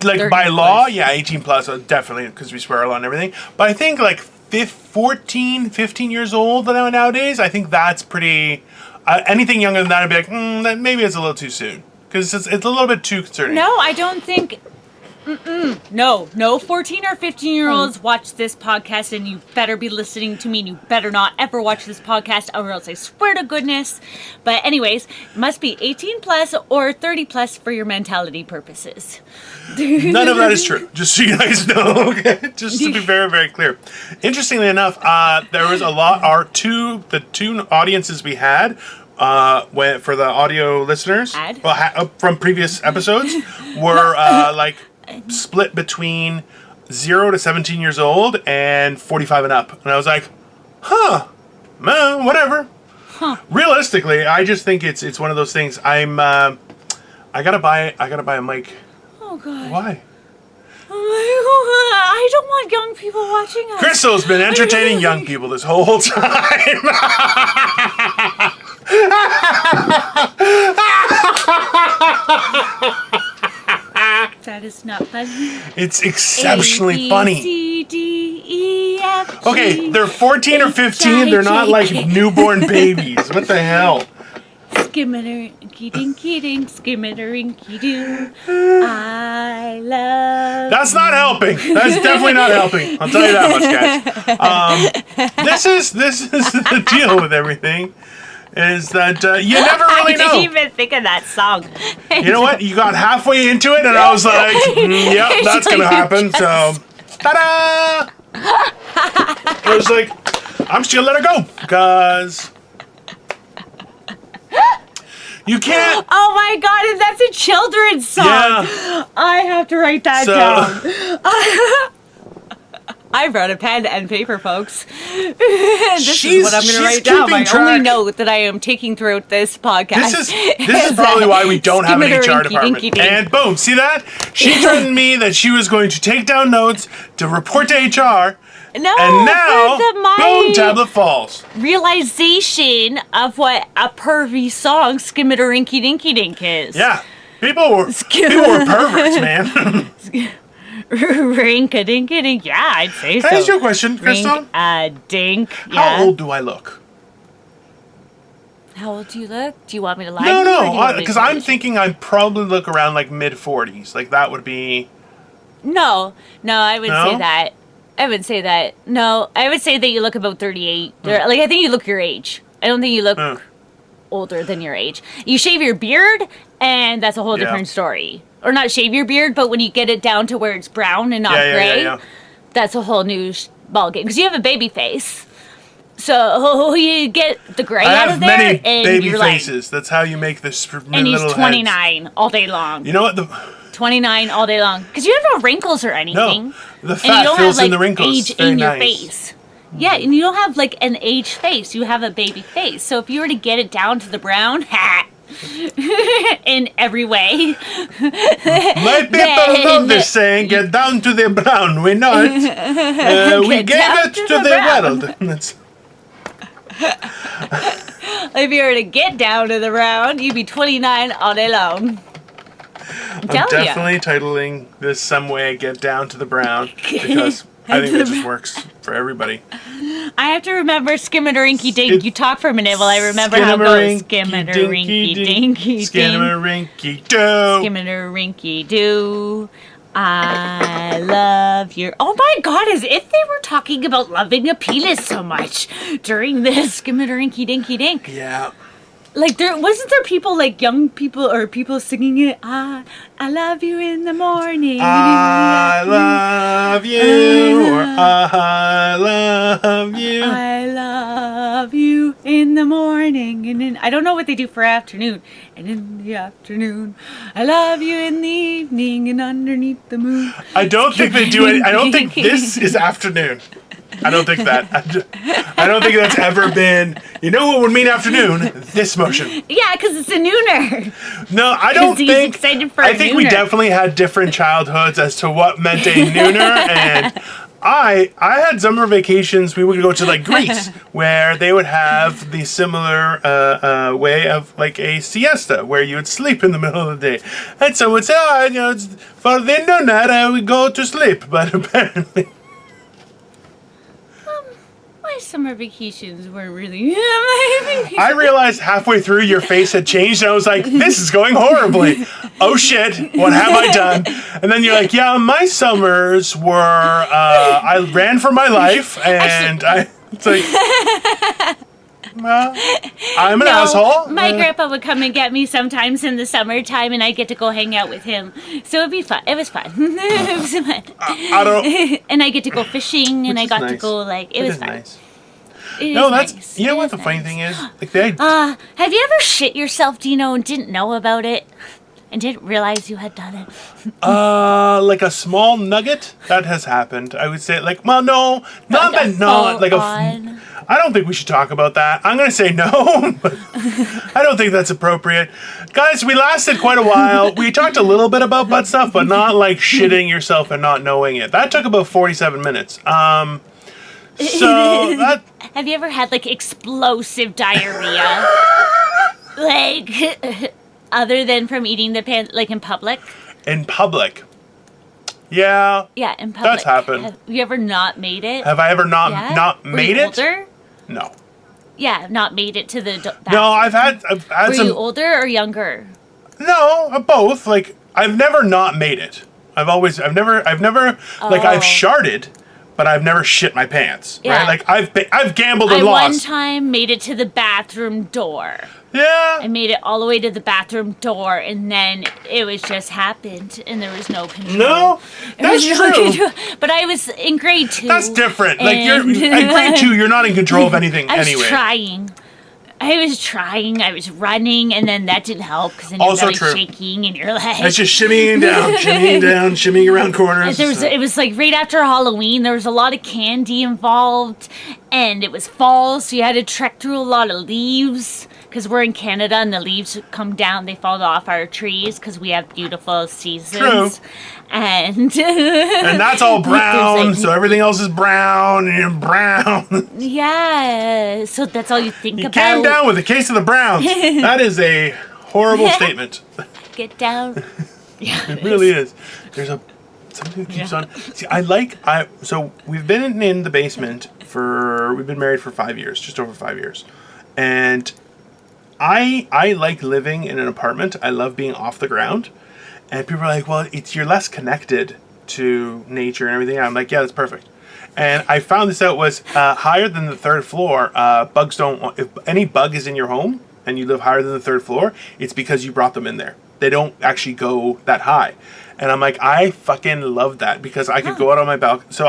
Speaker 1: Like by law, 18 plus, definitely, because we swear a lot and everything. But I think, 15 years old nowadays, I think that's pretty... anything younger than that, I'd be like, that maybe it's a little too soon. Because it's a little bit too concerning.
Speaker 3: No, I don't think... No 14 or 15-year-olds watch this podcast, and you better be listening to me, and you better not ever watch this podcast, or else I swear to goodness. But anyways, must be 18 plus or 30 plus for your mentality purposes.
Speaker 1: None of that is true, just so you guys know, okay? Just to be very, very clear. Interestingly enough, there was a lot, the two audiences we had, for the audio listeners, from previous episodes, were split between 0 to 17 years old and 45 and up. And I was like, whatever. Realistically, I just think it's one of those things. I gotta buy a mic.
Speaker 3: Oh God.
Speaker 1: Why?
Speaker 3: I don't want young people watching us.
Speaker 1: Crystal's been entertaining young people this whole time.
Speaker 3: That is not funny.
Speaker 1: It's exceptionally funny.
Speaker 3: C, D, E, F, G,
Speaker 1: okay, they're 14 or 15. They're not like newborn babies. What the hell?
Speaker 3: Skimmer-inky dinky dink, skimmer-inky doo. I love.
Speaker 1: That's not helping. That's definitely not helping. I'll tell you that much, guys. This is the deal with everything. Is that you never really know.
Speaker 3: I didn't even think of that song.
Speaker 1: You know what? You got halfway into it, and I was like, "Yep, that's gonna happen." So, ta-da! I was like, "I'm just gonna let her go, because you can't."
Speaker 3: Oh my God! And that's a children's song.
Speaker 1: Yeah.
Speaker 3: I have to write that down. I brought a pen and paper, folks. This is what I'm going to write down. My only note that I am taking throughout this podcast.
Speaker 1: This is probably why we don't have an HR department. And boom, see that? She threatened me that she was going to take down notes to report to HR.
Speaker 3: No,
Speaker 1: and now, boom, tablet falls.
Speaker 3: Realization of what a pervy song Skimmer-inky dinky dink is.
Speaker 1: Yeah, people were perverts, man.
Speaker 3: Rink-a-dink-a-dink. Yeah, I'd say so.
Speaker 1: Can I ask you a question, Crystal?
Speaker 3: Rink-a-dink.
Speaker 1: Yeah. How old do I look?
Speaker 3: How old do you look? Do you want me to lie?
Speaker 1: No, because I'm thinking I probably look around like mid-40s. Like that would be...
Speaker 3: No, I wouldn't say that. I would say that. No, I would say that you look about 38. Like, I think you look your age. I don't think you look older than your age. You shave your beard, and that's a whole different story. Or not shave your beard, but when you get it down to where it's brown and not gray, that's a whole new ballgame. Because you have a baby face. So you get the gray out of there.
Speaker 1: I have many baby faces. That's how you make this little
Speaker 3: And he's 29
Speaker 1: heads.
Speaker 3: All day long.
Speaker 1: You know what?
Speaker 3: 29 all day long. Because you have no wrinkles or anything.
Speaker 1: No, the fat fills in the wrinkles.
Speaker 3: Age in your face. Yeah, and you don't have like an aged face. You have a baby face. So if you were to get it down to the brown, in every way.
Speaker 1: My people love this saying, get down to the brown. We know it. We
Speaker 3: Get
Speaker 1: gave
Speaker 3: down
Speaker 1: it
Speaker 3: to
Speaker 1: to
Speaker 3: the
Speaker 1: the
Speaker 3: brown.
Speaker 1: world. That's-
Speaker 3: If you were to get down to the round, you'd be 29 all day long.
Speaker 1: I'm
Speaker 3: telling ya.
Speaker 1: definitely titling this some way get down to the brown because I think it just works for everybody.
Speaker 3: I have to remember Skimmaderinky Dink.
Speaker 1: It-
Speaker 3: You talk for a minute while I remember how it goes.
Speaker 1: Skimmaderinky
Speaker 3: Skimmaderinky Dinky Dink.
Speaker 1: Skimmaderinky doo.
Speaker 3: Skimmaderinky Doo. I love your. Oh my God! As if they were talking about loving a penis so much during this Skimmaderinky Dinky Dink.
Speaker 1: Yeah.
Speaker 3: Like wasn't there people like young people or people singing it? I love you in the morning.
Speaker 1: I love you, or I love you.
Speaker 3: I love you in the morning, and then I don't know what they do for afternoon. And in the afternoon, I love you in the evening, and underneath the moon.
Speaker 1: I don't think they do it. I don't think this is afternoon. I don't think that. I don't think that's ever been. You know what would mean afternoon? This motion.
Speaker 3: Yeah, because it's a nooner.
Speaker 1: No, I don't
Speaker 3: 'Cause he's
Speaker 1: think.
Speaker 3: excited for
Speaker 1: I
Speaker 3: a
Speaker 1: think we
Speaker 3: nooner.
Speaker 1: definitely had different childhoods as to what meant a nooner, and I had summer vacations. We would go to like Greece, where they would have the similar way of like a siesta, where you would sleep in the middle of the day, and so it's it's for the nooner we go to sleep, but apparently.
Speaker 3: My summer vacations weren't really. My vacations.
Speaker 1: I realized halfway through your face had changed, and I was like, this is going horribly. Oh shit, what have I done? And then you're like, yeah, my summers were, I ran for my life, and it's like, well, I'm an asshole.
Speaker 3: My grandpa would come and get me sometimes in the summertime, and I'd get to go hang out with him. So it'd be fun. It was fun. It was fun.
Speaker 1: I don't.
Speaker 3: And I get to go fishing, and I
Speaker 1: Which is
Speaker 3: got to
Speaker 1: nice.
Speaker 3: go like it was fun.
Speaker 1: Nice.
Speaker 3: It
Speaker 1: No,
Speaker 3: is
Speaker 1: that's
Speaker 3: nice.
Speaker 1: you know
Speaker 3: It
Speaker 1: what
Speaker 3: is
Speaker 1: the funny
Speaker 3: nice.
Speaker 1: thing is, like they.
Speaker 3: Have you ever shit yourself, Dino, and didn't know about it, and didn't realize you had done it?
Speaker 1: Like a small nugget that has happened. I would say, like, well, no, not that, no, like
Speaker 3: on.
Speaker 1: I don't think we should talk about that. I'm gonna say no, but I don't think that's appropriate, guys. We lasted quite a while. We talked a little bit about butt stuff, but not like shitting yourself and not knowing it. That took about 47 minutes. So that
Speaker 3: Have you ever had like explosive diarrhea? Like, other than from eating the pan, like in public?
Speaker 1: in public. Yeah.
Speaker 3: Yeah, in public.
Speaker 1: That's happened.
Speaker 3: Have you ever not made it?
Speaker 1: Have I ever not
Speaker 3: Yeah? Were
Speaker 1: made
Speaker 3: you
Speaker 1: it?
Speaker 3: Older?
Speaker 1: No.
Speaker 3: Yeah, not made it to the bathroom.
Speaker 1: No, I've had
Speaker 3: Were
Speaker 1: some.
Speaker 3: you older or younger?
Speaker 1: No, both. Like I've never not made it. I've never like I've
Speaker 3: Oh.
Speaker 1: sharted, but I've never shit my pants.
Speaker 3: Yeah.
Speaker 1: Right? Like I've gambled
Speaker 3: I
Speaker 1: and
Speaker 3: one
Speaker 1: lost.
Speaker 3: time made it to the bathroom door.
Speaker 1: Yeah.
Speaker 3: I made it all the way to the bathroom door, and then it was just happened, and there was no control.
Speaker 1: No,
Speaker 3: There was
Speaker 1: that's
Speaker 3: no
Speaker 1: true.
Speaker 3: control. But I was in grade 2.
Speaker 1: That's different. Like you're
Speaker 3: and-
Speaker 1: at grade 2, you're not in control of anything
Speaker 3: I was
Speaker 1: anyway.
Speaker 3: trying. I was running, and then that didn't help because then your
Speaker 1: Also
Speaker 3: belly's
Speaker 1: true.
Speaker 3: shaking, and you're like.
Speaker 1: It's just shimmying down, shimmying around corners.
Speaker 3: It was like right after Halloween. There was a lot of candy involved, and it was fall, so you had to trek through a lot of leaves because we're in Canada and the leaves come down. They fall off our trees because we have beautiful seasons.
Speaker 1: True.
Speaker 3: And
Speaker 1: And that's all brown,
Speaker 3: like-
Speaker 1: so everything else is brown and you're brown.
Speaker 3: yeah, so that's all you think
Speaker 1: You
Speaker 3: about.
Speaker 1: came down with a case of the browns. That is a horrible statement.
Speaker 3: Get down. Yeah,
Speaker 1: It really is. There's something that keeps on. See, so we've been in the basement we've been married for 5 years, just over 5 years. And I like living in an apartment. I love being off the ground. And people are like, well, you're less connected to nature and everything. I'm like, yeah, that's perfect. And I found this out was higher than the third floor, bugs don't, if any bug is in your home and you live higher than the third floor, it's because you brought them in there. They don't actually go that high. And I'm like, I fucking love that because I could go out on my balcony. So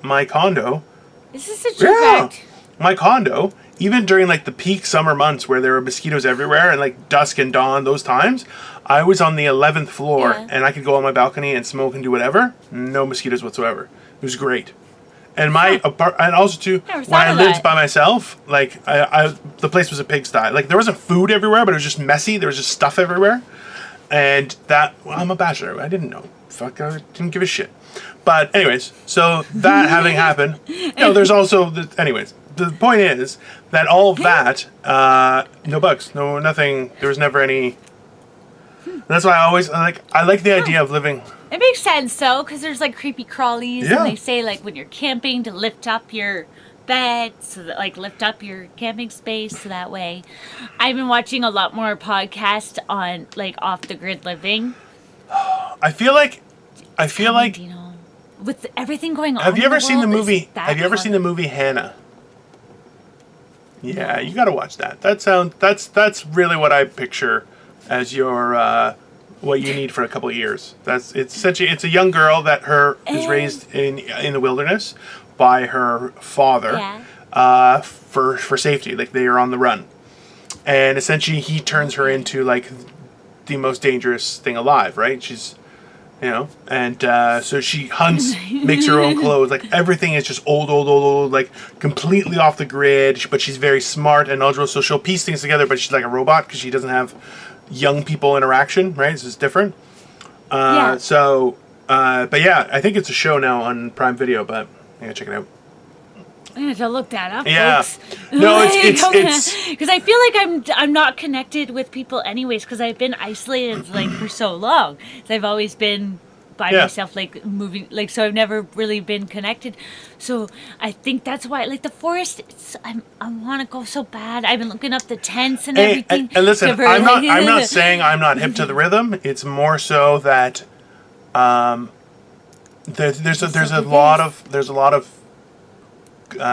Speaker 1: my condo,
Speaker 3: this is such a fact.
Speaker 1: my condo, even during like the peak summer months where there were mosquitoes everywhere and like dusk and dawn, those times, I was on the 11th floor
Speaker 3: Yeah.
Speaker 1: and I could go on my balcony and smoke and do whatever. No mosquitoes whatsoever. It was great. And and also too,
Speaker 3: Never
Speaker 1: when
Speaker 3: thought
Speaker 1: I
Speaker 3: of
Speaker 1: lived
Speaker 3: that.
Speaker 1: by myself, like the place was a pigsty. Like there wasn't food everywhere, but it was just messy. There was just stuff everywhere, and I'm a bachelor. I didn't know. Fuck, I didn't give a shit. But anyways, so that having happened, there's also anyways. The point is that all of that, no bugs, no nothing. There was never any. That's why I like the idea of living.
Speaker 3: It makes sense though, because there's like creepy crawlies,
Speaker 1: Yeah.
Speaker 3: and they say like when you're camping to lift up your bed, so that like lift up your camping space, so that way. I've been watching a lot more podcasts on like off the grid living.
Speaker 1: I feel like.
Speaker 3: You know, with everything going on.
Speaker 1: Have you
Speaker 3: in
Speaker 1: ever seen the
Speaker 3: world,
Speaker 1: movie?
Speaker 3: it's that
Speaker 1: Have you ever seen the
Speaker 3: hard.
Speaker 1: movie Hannah? Yeah, you got to watch that. That's really what I picture as your what you need for a couple of years. It's a young girl that is raised in the wilderness by her father for safety. Like they are on the run, and essentially he turns her into like the most dangerous thing alive. Right? She's and so she hunts, makes her own clothes. Like everything is just old, like completely off the grid. But she's very smart and knowledgeable, so she'll piece things together. But she's like a robot because she doesn't have young people interaction, right? This is different. So, but yeah, I think it's a show now on Prime Video. But I gotta check it out.
Speaker 3: I have to look that up.
Speaker 1: Yeah.
Speaker 3: Folks.
Speaker 1: No, it's
Speaker 3: because I feel like I'm not connected with people anyways because I've been isolated like for so long. So I've always been by myself, like moving, like so I've never really been connected. So I think that's why, like the forest, I want to go so bad. I've been looking up the tents and everything.
Speaker 1: And listen, I'm not saying I'm not hip to the rhythm. It's more so that there's a lot of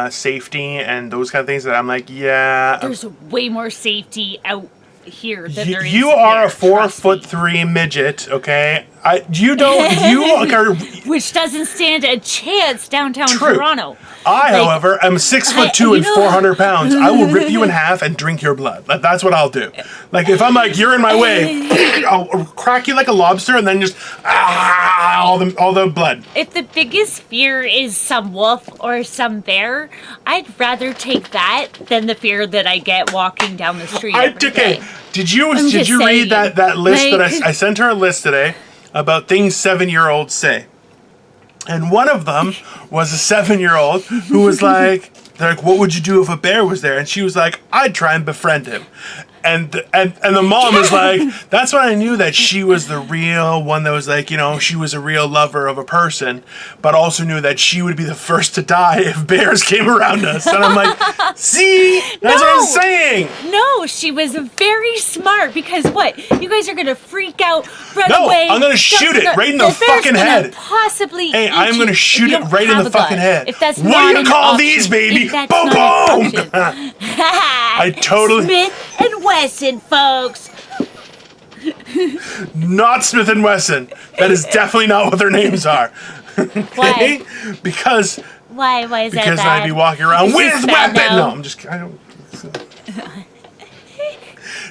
Speaker 1: safety and those kind of things that I'm like,
Speaker 3: there's way more safety out here than there is
Speaker 1: you are
Speaker 3: there,
Speaker 1: a 4'3" midget, okay? You are
Speaker 3: which doesn't stand a chance downtown
Speaker 1: True.
Speaker 3: Toronto.
Speaker 1: However, am 6'2" and 400 pounds. I will rip you in half and drink your blood. That's what I'll do. Like if I'm like you're in my way, I'll crack you like a lobster and then just all the blood.
Speaker 3: If the biggest fear is some wolf or some bear, I'd rather take that than the fear that I get walking down the street. Every day.
Speaker 1: Did you read that list that I sent her a list today about things 7-year-olds say? And one of them was a 7-year-old who was like, they're like, what would you do if a bear was there? And she was like, I'd try and befriend him. And the mom was like, that's when I knew that she was the real one that was like, she was a real lover of a person, but also knew that she would be the first to die if bears came around us. And I'm like, see? That's what I'm saying.
Speaker 3: No, she was very smart because what? You guys are going to freak out, run away.
Speaker 1: I'm going to shoot it right in the fucking head.
Speaker 3: Possibly
Speaker 1: Hey, I'm going to shoot it right in the fucking head.
Speaker 3: If that's
Speaker 1: what
Speaker 3: not
Speaker 1: do you call these, baby? Boom, boom! I totally...
Speaker 3: Smith and Wesson, folks.
Speaker 1: Not Smith and Wesson. That is definitely not what their names are.
Speaker 3: Why?
Speaker 1: Because...
Speaker 3: Why is that
Speaker 1: Because
Speaker 3: bad?
Speaker 1: I'd be walking around with
Speaker 3: this
Speaker 1: weapon.
Speaker 3: bad now?
Speaker 1: No, I don't...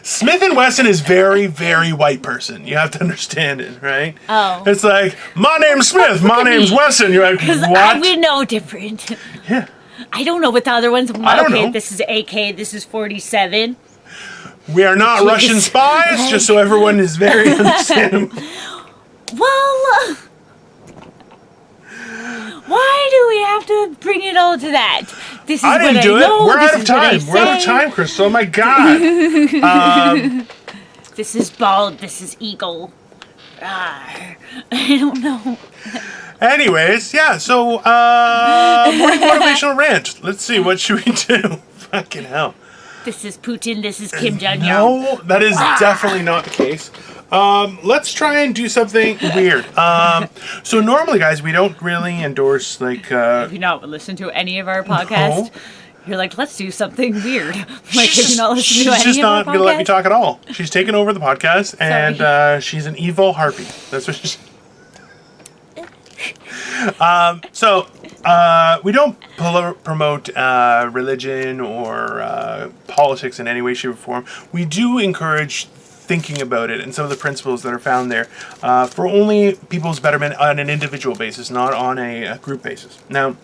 Speaker 1: Smith and Wesson is very, very white person. You have to understand it, right?
Speaker 3: Oh.
Speaker 1: It's like, my name's Smith, my name's Wesson. You're like, what?
Speaker 3: I would know different.
Speaker 1: Yeah.
Speaker 3: I don't know what the other ones.
Speaker 1: I don't know.
Speaker 3: This is AK. This is 47.
Speaker 1: We are not Russian spies, just so everyone is very understandable.
Speaker 3: Well, why do we have to bring it all to that? This is
Speaker 1: I didn't do it.
Speaker 3: know,
Speaker 1: We're
Speaker 3: this
Speaker 1: out of
Speaker 3: is what I
Speaker 1: time. We're out of
Speaker 3: say.
Speaker 1: time, Crystal. Oh my God.
Speaker 3: This is bald. This is eagle. I don't know.
Speaker 1: Anyways, yeah. So, morning motivational rant. Let's see. What should we do? Fucking hell.
Speaker 3: This is Putin. This is Kim Jong-un.
Speaker 1: No, that is definitely not the case. Let's try and do something weird. So normally, guys, we don't really endorse like.
Speaker 3: If you not listened to any of our podcasts, you're like, let's do something weird. Like, if you not listen to any
Speaker 1: she's
Speaker 3: of
Speaker 1: not
Speaker 3: our
Speaker 1: going to let me
Speaker 3: podcasts?
Speaker 1: talk at all. She's taken over the podcast, and she's an evil harpy. That's what she's. So we don't promote religion or politics in any way, shape, or form. We do encourage thinking about it and some of the principles that are found there for only people's betterment on an individual basis, not on a group basis. Now,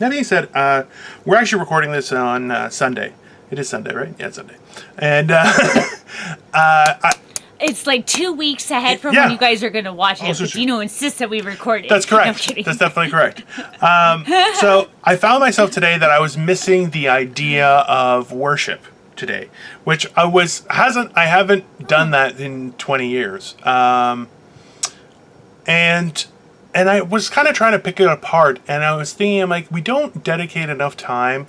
Speaker 1: That being said, we're actually recording this on Sunday. It is Sunday, right? Yeah, it's Sunday. And
Speaker 3: It's like 2 weeks ahead from
Speaker 1: Yeah.
Speaker 3: when you guys are going to watch it.
Speaker 1: so
Speaker 3: But
Speaker 1: true.
Speaker 3: Dino insists that we record it.
Speaker 1: That's
Speaker 3: No, I'm
Speaker 1: correct.
Speaker 3: kidding.
Speaker 1: That's definitely correct. So I found myself today that I was missing the idea of worship today, which I haven't done that in 20 years. And I was kind of trying to pick it apart, and I was thinking, I'm like, we don't dedicate enough time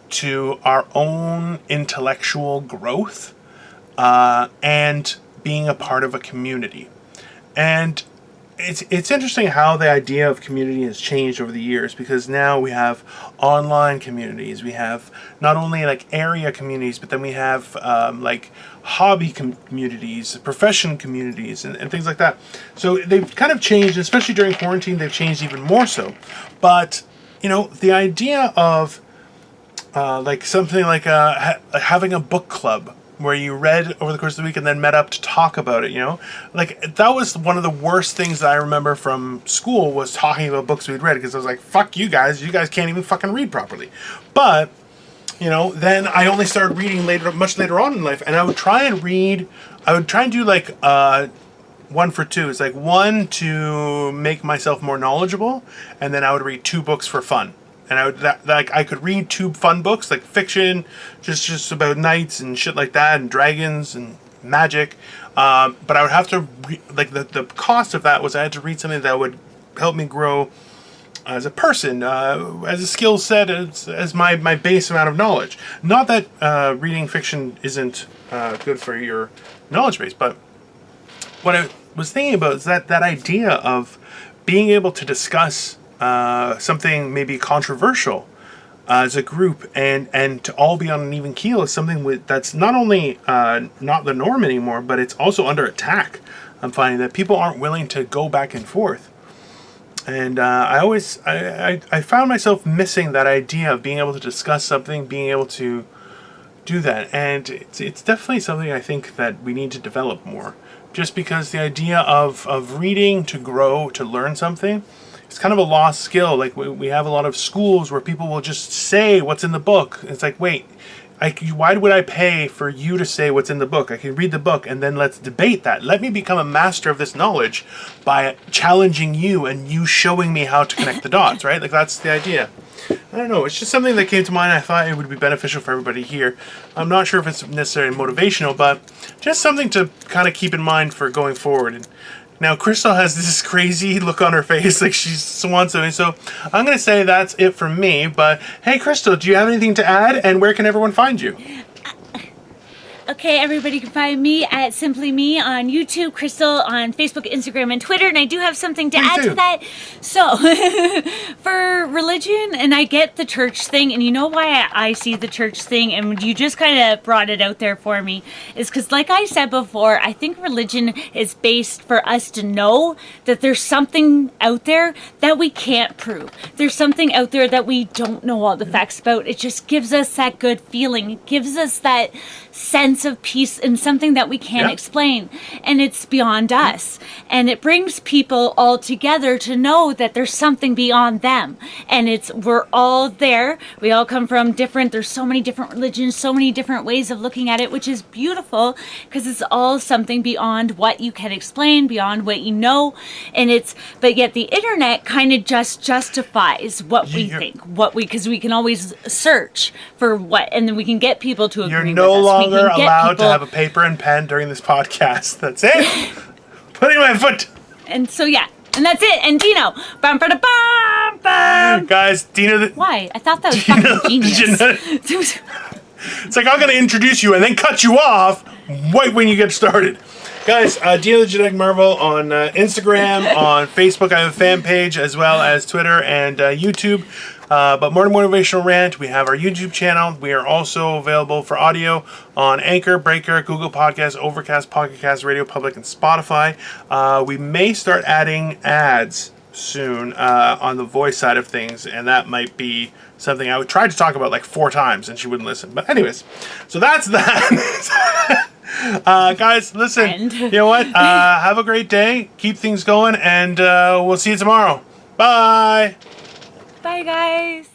Speaker 1: to our own intellectual growth and being a part of a community. And it's interesting how the idea of community has changed over the years, because now we have online communities. We have not only like area communities, but then we have like hobby communities, profession communities, and things like that. So they've kind of changed, especially during quarantine, they've changed even more so. But, the idea of like something like having a book club where you read over the course of the week and then met up to talk about it, like that was one of the worst things that I remember from school, was talking about books we'd read, because I was like, fuck you guys can't even fucking read properly. But then I only started reading much later on in life, and I would try and do like 1 for 2. It's like 1 to make myself more knowledgeable, and then I would read 2 books for fun. And I could read 2 fun books, like fiction, just about knights and shit like that, and dragons and magic. But I would have to the cost of that was I had to read something that would help me grow as a person, as a skill set, as my base amount of knowledge. Not that reading fiction isn't good for your knowledge base, but what I was thinking about is that idea of being able to discuss something maybe controversial as a group, and to all be on an even keel is something that's not only not the norm anymore, but it's also under attack. I'm finding that people aren't willing to go back and forth. And I found myself missing that idea of being able to discuss something, being able to do that. And it's definitely something I think that we need to develop more. Just because the idea of reading to grow, to learn something, it's kind of a lost skill. Like we have a lot of schools where people will just say what's in the book. It's like, wait, why would I pay for you to say what's in the book? I can read the book and then let's debate that. Let me become a master of this knowledge by challenging you and you showing me how to connect the dots, right? Like that's the idea. I don't know. It's just something that came to mind. I thought it would be beneficial for everybody here. I'm not sure if it's necessarily motivational, but just something to kind of keep in mind for going forward. And now, Crystal has this crazy look on her face, like she wants something. So I'm going to say that's it from me. But hey, Crystal, do you have anything to add? And where can everyone find you?
Speaker 3: Okay, everybody can find me at Simply Me on YouTube, Crystal on Facebook, Instagram, and Twitter. And I do have something to add to that. So, for religion, and I get the church thing, and you know why I see the church thing, and you just kind of brought it out there for me, is because, like I said before, I think religion is based for us to know that there's something out there that we can't prove. There's something out there that we don't know all the facts about. It just gives us that good feeling. It gives us that sense of peace and something that we can't explain, and it's beyond us, and it brings people all together to know that there's something beyond them, and we're all there. We all come from there's so many different religions, so many different ways of looking at it, which is beautiful because it's all something beyond what you can explain, beyond what you know. But yet the internet kind of just justifies what we think, because we can always search for and then we can get people to agree with us.
Speaker 1: You're no longer allowed to have a paper and pen during this podcast. That's it. Putting my foot.
Speaker 3: And so, and that's it. And Dino. Bum, ba, da, bum, bum.
Speaker 1: Guys, Dino.
Speaker 3: Why? I thought that was fucking genius.
Speaker 1: It's like I'm going to introduce you and then cut you off right when you get started. Guys, Dino the Genetic Marvel on Instagram, on Facebook. I have a fan page, as well as Twitter and YouTube. But Morning Motivational Rant, we have our YouTube channel. We are also available for audio on Anchor, Breaker, Google Podcasts, Overcast, Pocket Cast, Radio Public, and Spotify. We may start adding ads soon on the voice side of things, and that might be something I would try to talk about like 4 times, and she wouldn't listen. But anyways, so that's that. Guys, listen, you know what? Have a great day. Keep things going, and we'll see you tomorrow. Bye.
Speaker 3: Bye, guys.